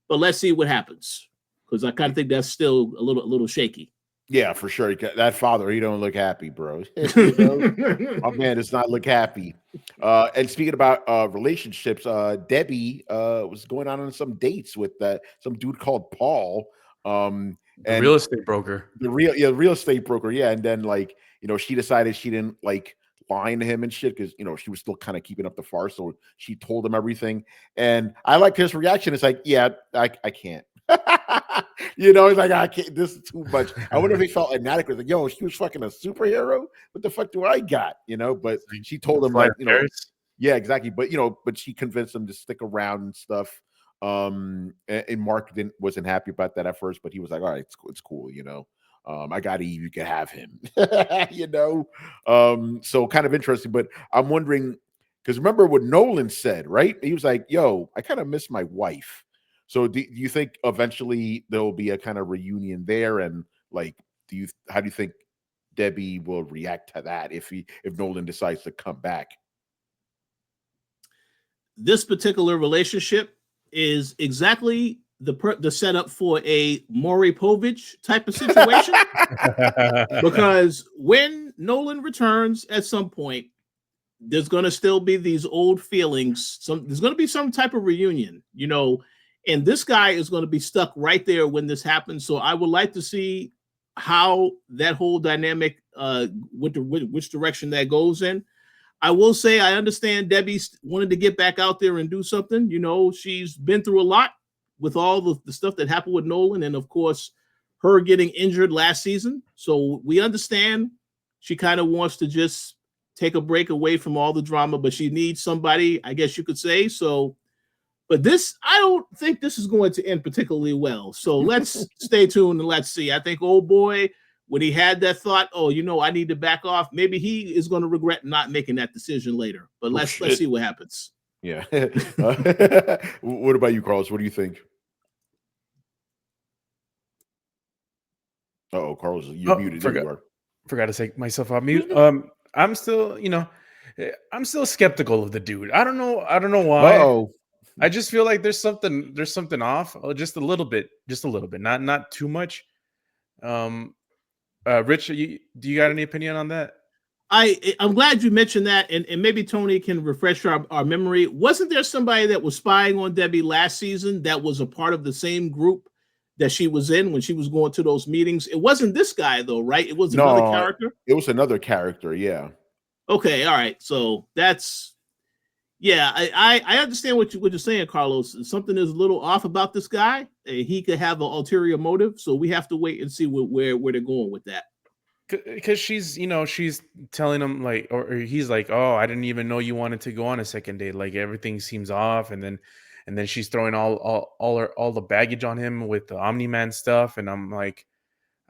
but let's see what happens because I kind of think that's still a little shaky. Yeah, for sure. That father, he don't look happy, bro. You know? My man does not look happy. And speaking about relationships, Debbie was going on some dates with some dude called Paul. The real estate broker. The real estate broker, yeah. And then she decided she didn't like lying to him and shit because she was still kind of keeping up the farce. So she told him everything. And I like his reaction. It's like, yeah, I can't. He's like, I can't, this is too much. I wonder if he felt inadequate. Like, yo, she was fucking a superhero. What the fuck do I got? But she told him like, yeah, exactly. But but she convinced him to stick around and stuff. And Mark wasn't happy about that at first, but he was like, all right, it's cool, I got Eve, you can have him. So kind of interesting, but I'm wondering, because remember what Nolan said, right? He was like, yo, I kind of miss my wife. So do you think eventually there will be a kind of reunion there? And like, how do you think Debbie will react to that if Nolan decides to come back? This particular relationship is exactly the setup for a Maury Povich type of situation. Because when Nolan returns at some point, there's going to still be these old feelings. There's going to be some type of reunion, and this guy is going to be stuck right there when this happens. So I would like to see how that whole dynamic, which direction that goes in. I will say I understand Debbie wanted to get back out there and do something. She's been through a lot with all the stuff that happened with Nolan, and of course, her getting injured last season. So we understand she kind of wants to just take a break away from all the drama, but she needs somebody, I guess you could say. So, but I don't think this is going to end particularly well. So let's stay tuned and let's see. I think old boy, when he had that thought, I need to back off, maybe he is going to regret not making that decision later. But let's see what happens. Yeah. What about you, Carlos? What do you think? Oh, Carlos, you're muted. Forgot to take myself off mute. I'm still, I'm still skeptical of the dude. I don't know why. Uh-oh. I just feel like there's something off, just a little bit, not too much. Rich, do you got any opinion on that? I'm glad you mentioned that, and maybe Tony can refresh our memory. Wasn't there somebody that was spying on Debbie last season that was a part of the same group that she was in when she was going to those meetings? It wasn't this guy though, right? It was another character. It was another character, yeah. Okay, all right. So that's I understand what you're saying, Carlos. Something is a little off about this guy. He could have an ulterior motive, so we have to wait and see where they're going with that. Because she's telling him like, or he's like, oh, I didn't even know you wanted to go on a second date. Like everything seems off, and then she's throwing all the baggage on him with the Omni-Man stuff, and I'm like,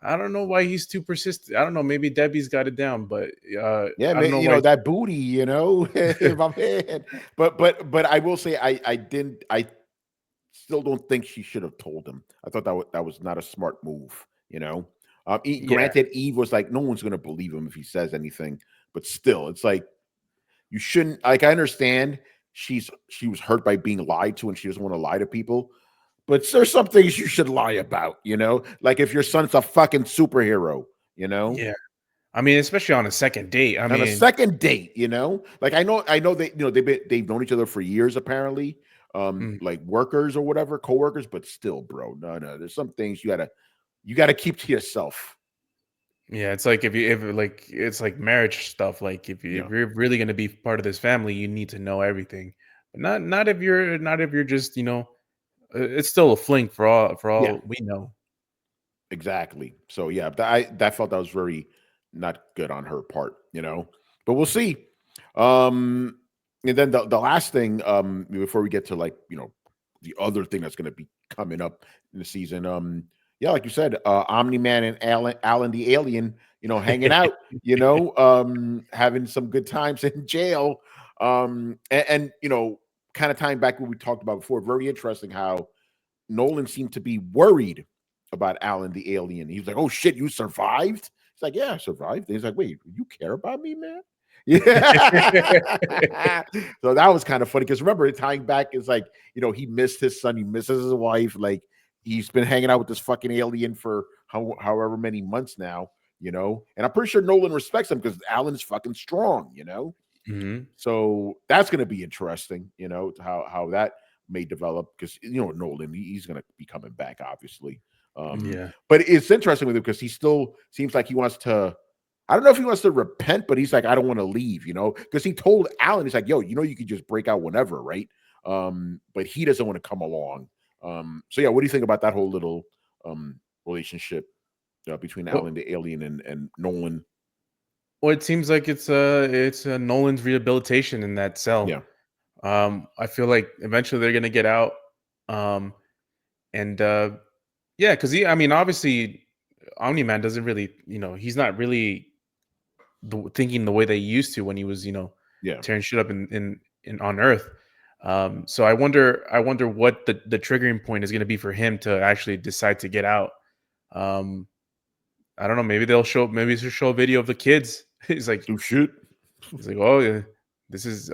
I don't know why he's too persistent. I don't know. Maybe Debbie's got it down, but yeah, man, that booty, in my head. But I will say I still don't think she should have told him. I thought that was not a smart move. Granted, Eve was like, no one's going to believe him if he says anything, but still, it's like you shouldn't. Like, I understand she was hurt by being lied to, and she doesn't want to lie to people. But there's some things you should lie about, like if your son's a fucking superhero, Yeah. I mean, especially on a second date. On a second date, like I know they, they've known each other for years, apparently, like workers or whatever, coworkers, but still, bro, no, there's some things you gotta keep to yourself. Yeah, it's like if it's like marriage stuff. Like if you're really gonna be part of this family, you need to know everything. But not if you're just it's still a fling for all we know. Exactly. So yeah, that felt that was very not good on her part, but we'll see. And then the last thing, before we get to the other thing that's going to be coming up in the season, yeah, like you said, Omni-Man and Alan the Alien, hanging out, having some good times in jail. And kind of tying back what we talked about before, very interesting how Nolan seemed to be worried about Alan the Alien. He was like, "Oh shit, you survived?" He's like, "Yeah, I survived." And he's like, "Wait, you care about me, man?" Yeah. So that was kind of funny because remember, tying back is like, he missed his son, he misses his wife, like he's been hanging out with this fucking alien for however many months now, and I'm pretty sure Nolan respects him because Alan is fucking strong, Mm-hmm. So that's going to be interesting, how that may develop because Nolan, he's going to be coming back, obviously. Yeah. But it's interesting with him because he still seems like he wants to. I don't know if he wants to repent, but he's like, I don't want to leave, because he told Alan, he's like, yo, you could just break out whenever, right? But he doesn't want to come along. So yeah, what do you think about that whole little relationship between Alan the Alien and Nolan? Well, it seems like it's Nolan's rehabilitation in that cell. Yeah. I feel like eventually they're gonna get out. Yeah, because obviously Omni-Man doesn't really, he's not really thinking the way they used to when he was, tearing shit up in on Earth. So I wonder what the triggering point is going to be for him to actually decide to get out. I don't know. Maybe they'll show a video of the kids. He's like, "Oh shit." He's like, "Oh yeah, this is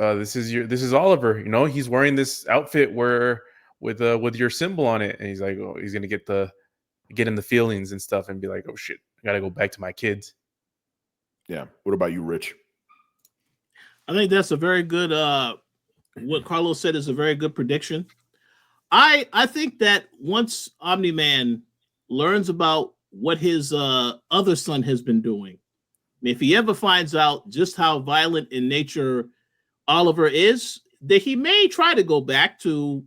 Oliver. He's wearing this outfit with your symbol on it." And he's like, "Oh, he's gonna get in the feelings and stuff and be like, oh shit, I gotta go back to my kids." Yeah. What about you, Rich? I think that's a very good. What Carlos said is a very good prediction. I think that once Omni-Man learns about what his other son has been doing, if he ever finds out just how violent in nature Oliver is, that he may try to go back to,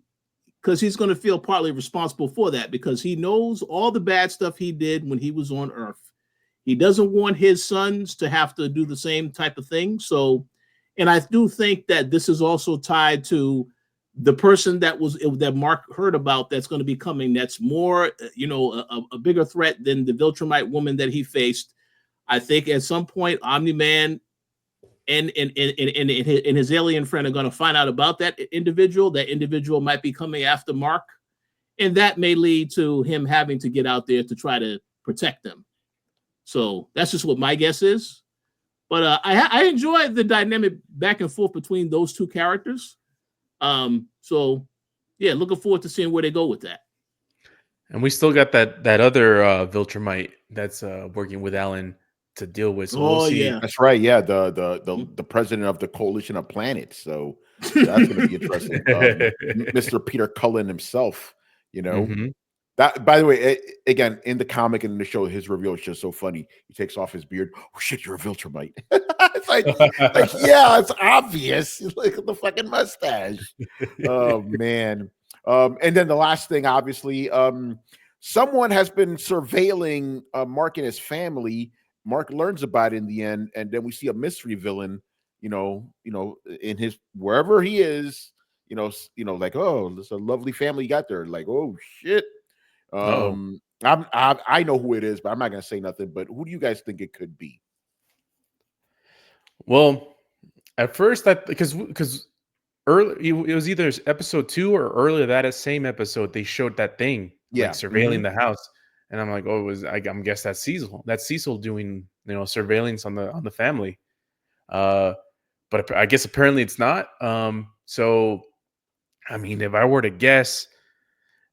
because he's going to feel partly responsible for that, because he knows all the bad stuff he did when he was on Earth. He doesn't want his sons to have to do the same type of thing. So, and I do think that this is also tied to the person that Mark heard about that's going to be coming. That's more, a bigger threat than the Viltrumite woman that he faced. I think at some point, Omni-Man and his alien friend are going to find out about that individual. That individual might be coming after Mark, and that may lead to him having to get out there to try to protect them. So that's just what my guess is. But I enjoy the dynamic back and forth between those two characters. So yeah, looking forward to seeing where they go with that. And we still got that other Viltrumite that's working with Alan to deal with. So we'll see. Yeah, that's right. Yeah, the president of the Coalition of Planets. So that's going to be interesting. Mr. Peter Cullen himself. Mm-hmm. That. By the way, again, in the comic and in the show, his reveal is just so funny. He takes off his beard. Oh shit, you're a Viltrumite. It's like yeah, it's obvious. Look at the fucking mustache. Oh man. And then the last thing, obviously, someone has been surveilling Mark and his family. Mark learns about it in the end, and then we see a mystery villain, in his wherever he is, like, oh, there's a lovely family you got there. Like, oh shit. I know who it is, but I'm not gonna say nothing. But who do you guys think it could be? Well, at first, because early it was either episode 2 or earlier that same episode they showed that thing, like surveilling the house, and I'm like, oh, I'm guess that's Cecil. That's Cecil doing surveillance on the family. But I guess apparently it's not. So I mean, if I were to guess,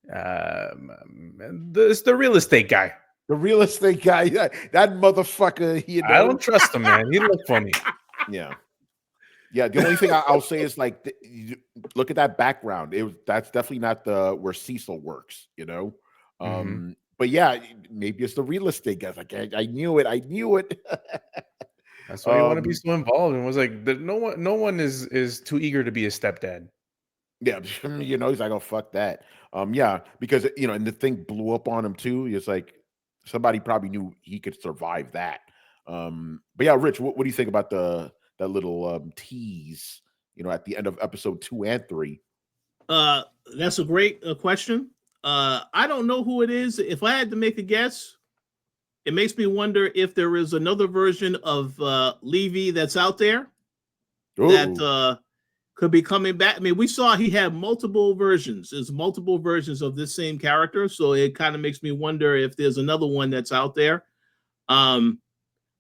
it's the real estate guy. The real estate guy, that motherfucker. I don't trust him, man. He looked funny. Yeah. The only thing I'll say is like, look at that background. That's definitely not where Cecil works, But yeah, maybe it's the real estate guy. Like, I knew it. That's why you want to be so involved. And was like, no one is too eager to be a stepdad. Yeah, he's like, oh fuck that. Yeah, because and the thing blew up on him too. It's like somebody probably knew he could survive that. But yeah, Rich, what do you think about that little tease? At the end of episode 2 and 3. That's a great question. I don't know who it is. If I had to make a guess, it makes me wonder if there is another version of Levy that's out there that could be coming back. I mean, we saw he had multiple versions. There's multiple versions of this same character, so it kind of makes me wonder if there's another one that's out there. I'm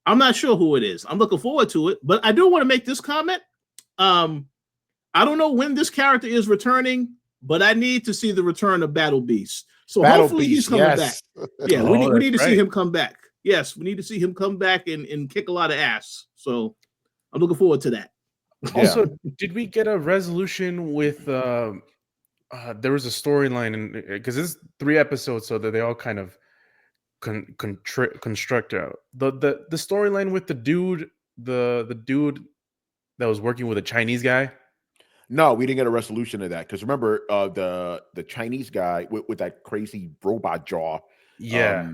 not sure who it is. I'm looking forward to it, but I do want to make this comment. I don't know when this character is returning, but I need to see the return of Battle Beast. So hopefully he's coming back. Yeah, we need to see him come back. Yes, we need to see him come back and kick a lot of ass. So I'm looking forward to that. Also, did we get a resolution with there was a storyline because it's 3 episodes, so that they all kind of construct out the storyline with the dude that was working with a Chinese guy. No, we didn't get a resolution of that because remember the Chinese guy with that crazy robot jaw. Yeah.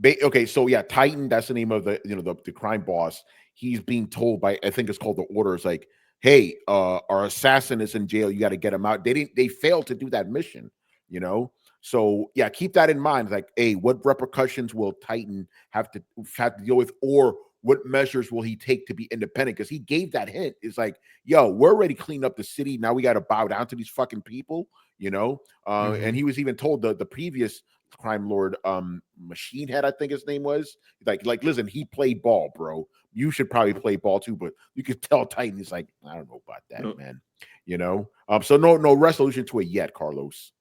Okay, so yeah, Titan. That's the name of the crime boss. He's being told by, I think it's called the Order. It's like, hey, our assassin is in jail. You got to get him out. They failed to do that mission. So yeah, keep that in mind. Like, hey, what repercussions will Titan have to deal with, or what measures will he take to be independent? Because he gave that hint. It's like, yo, we're already cleaned up the city. Now we got to bow down to these fucking people, And he was even told the previous crime lord, Machine Head, I think his name was, like, listen, he played ball, bro. You should probably play ball too, but you could tell Titan is like, I don't know about that, man. So no resolution to it yet, Carlos.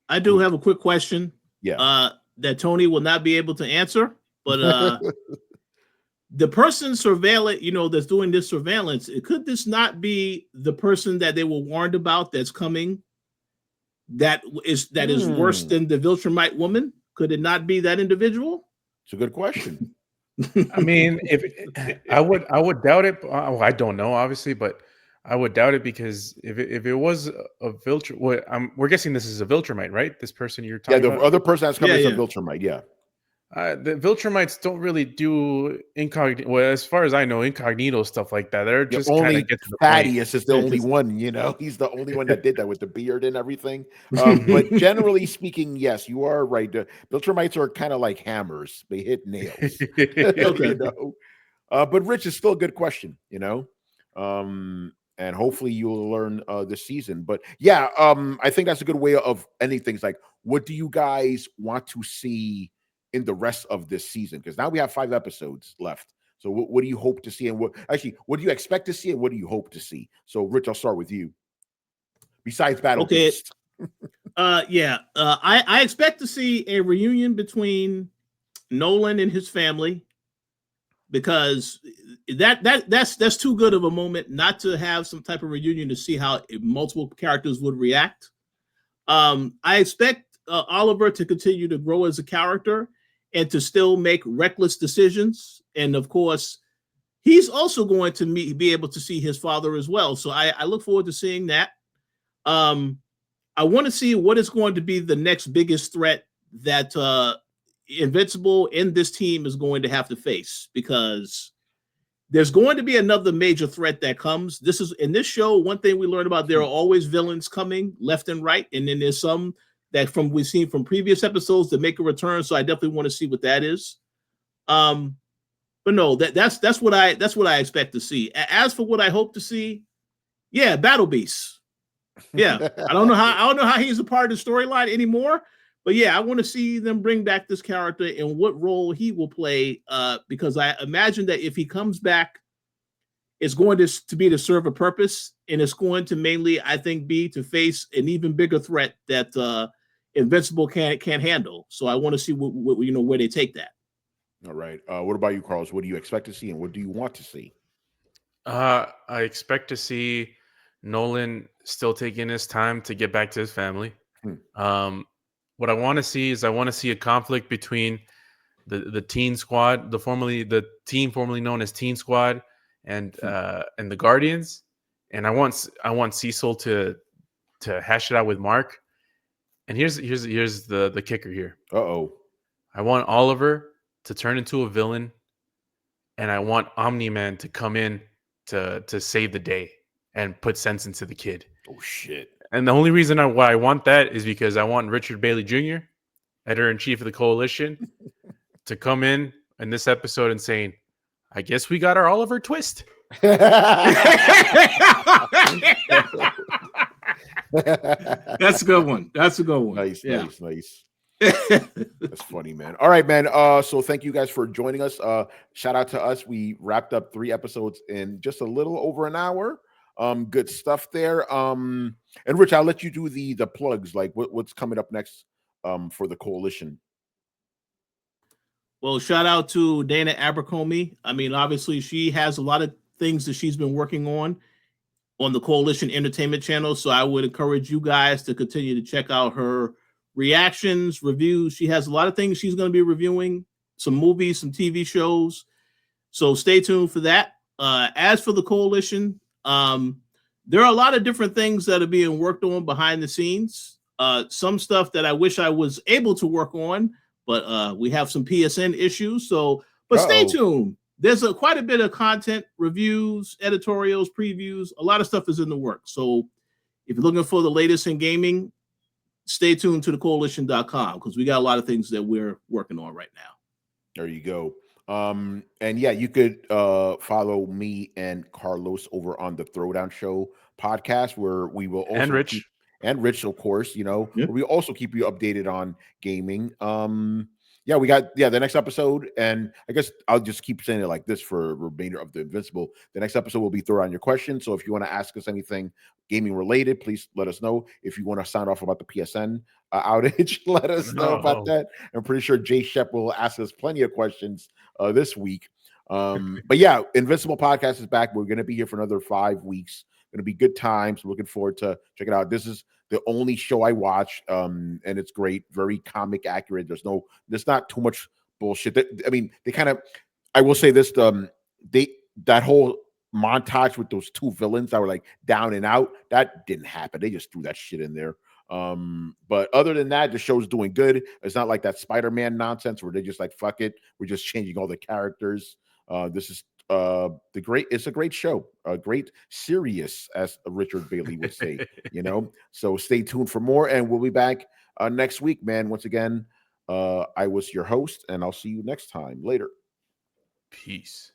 I do have a quick question. Yeah. That Tony will not be able to answer, but the person surveillance, that's doing this surveillance, could this not be the person that they were warned about that's coming? That is worse than the Viltrumite woman? Could it not be that individual? It's a good question. I mean, if I would doubt it. I don't know, obviously, but I would doubt it because if it was a Viltrumite, we're guessing this is a Viltrumite, right? This person you're talking about. Yeah, the other person that's coming is a Viltrumite. Yeah. The Viltrumites don't really do incognito. Well, as far as I know, incognito stuff like that. They're just only Thaddeus is the only one. He's the only one that did that with the beard and everything. But generally speaking, yes, you are right. The Viltrumites are kind of like hammers; they hit nails. Okay. But Rich is still a good question. And hopefully you'll learn this season. But yeah, I think that's a good way of ending things. Like, what do you guys want to see in the rest of this season? Because now we have 5 episodes left. So what do you hope to see, and what do you expect to see, and what do you hope to see? So Rich, I'll start with you. Besides Battle Beast. I expect to see a reunion between Nolan and his family, because that's too good of a moment not to have some type of reunion to see how multiple characters would react. I expect Oliver to continue to grow as a character and to still make reckless decisions. And of course, he's also going to be able to see his father as well. So I look forward to seeing that. I want to see what is going to be the next biggest threat that Invincible in this team is going to have to face, because there's going to be another major threat that comes. This is in this show. One thing we learned about, there are always villains coming left and right. And then there's some that we've seen from previous episodes that make a return. So I definitely want to see what that is. But no, that's what I expect to see. As for what I hope to see, yeah, Battle Beast. Yeah, I don't know how he's a part of the storyline anymore, but yeah, I want to see them bring back this character and what role he will play. Because I imagine that if he comes back, it's going to be to serve a purpose, and it's going to mainly, I think, be to face an even bigger threat that Invincible can't handle. So I want to see what where they take that. All right. What about you, Carlos? What do you expect to see, and what do you want to see? I expect to see Nolan still taking his time to get back to his family. What I want to see is a conflict between the Teen Squad, the team formerly known as Teen Squad, and the Guardians. And I want Cecil to hash it out with Mark. And here's the kicker here. I want Oliver to turn into a villain, and I want Omni-Man to come in to save the day and put sense into the kid. Oh shit. And the only reason why I want that is because I want Richard Bailey Jr., editor-in-chief of the Koalition, to come in this episode and saying, I guess we got our Oliver twist. That's a good one. That's a good one. Nice. That's funny, man. All right, man. So thank you guys for joining us. Shout out to us. We wrapped up 3 episodes in just a little over an hour. Good stuff there. And Rich, I'll let you do the plugs. Like what's coming up next for the Koalition. Well, shout out to Dana Abercrombie. I mean, obviously, she has a lot of things that she's been working on the Koalition Entertainment channel. So I would encourage you guys to continue to check out her reactions, reviews. She has a lot of things she's going to be reviewing, some movies, some TV shows. So stay tuned for that. As for the Koalition, there are a lot of different things that are being worked on behind the scenes. Some stuff that I wish I was able to work on, but we have some PSN issues. But stay tuned. There's quite a bit of content, reviews, editorials, previews. A lot of stuff is in the works. So if you're looking for the latest in gaming, stay tuned to thekoalition.com because we got a lot of things that we're working on right now. There you go. And yeah, you could follow me and Carlos over on the Throwdown Show podcast, where we will also and Rich, of course, we also keep you updated on gaming. We got the next episode, and I guess I'll just keep saying it like this for the remainder of the Invincible. The next episode will be Throwdown Your Questions. So if you want to ask us anything gaming related, please let us know. If you want to sound off about the PSN outage, let us know about that. I'm pretty sure Jay Shep will ask us plenty of questions this week. But yeah, Invincible podcast is back. We're going to be here for another 5 weeks. Going to be good times. Looking forward to check it out. This is the only show I watch, and it's great. Very comic accurate. There's not too much bullshit. I will say this: that whole montage with those 2 villains that were like down and out, that didn't happen. They just threw that shit in there. But other than that, the show's doing good. It's not like that Spider-Man nonsense where they just like, fuck it, we're just changing all the characters. This is it's a great show, a great serious, as Richard Bailey would say. So stay tuned for more, and we'll be back next week, man. Once again, I was your host, and I'll see you next time. Later. Peace.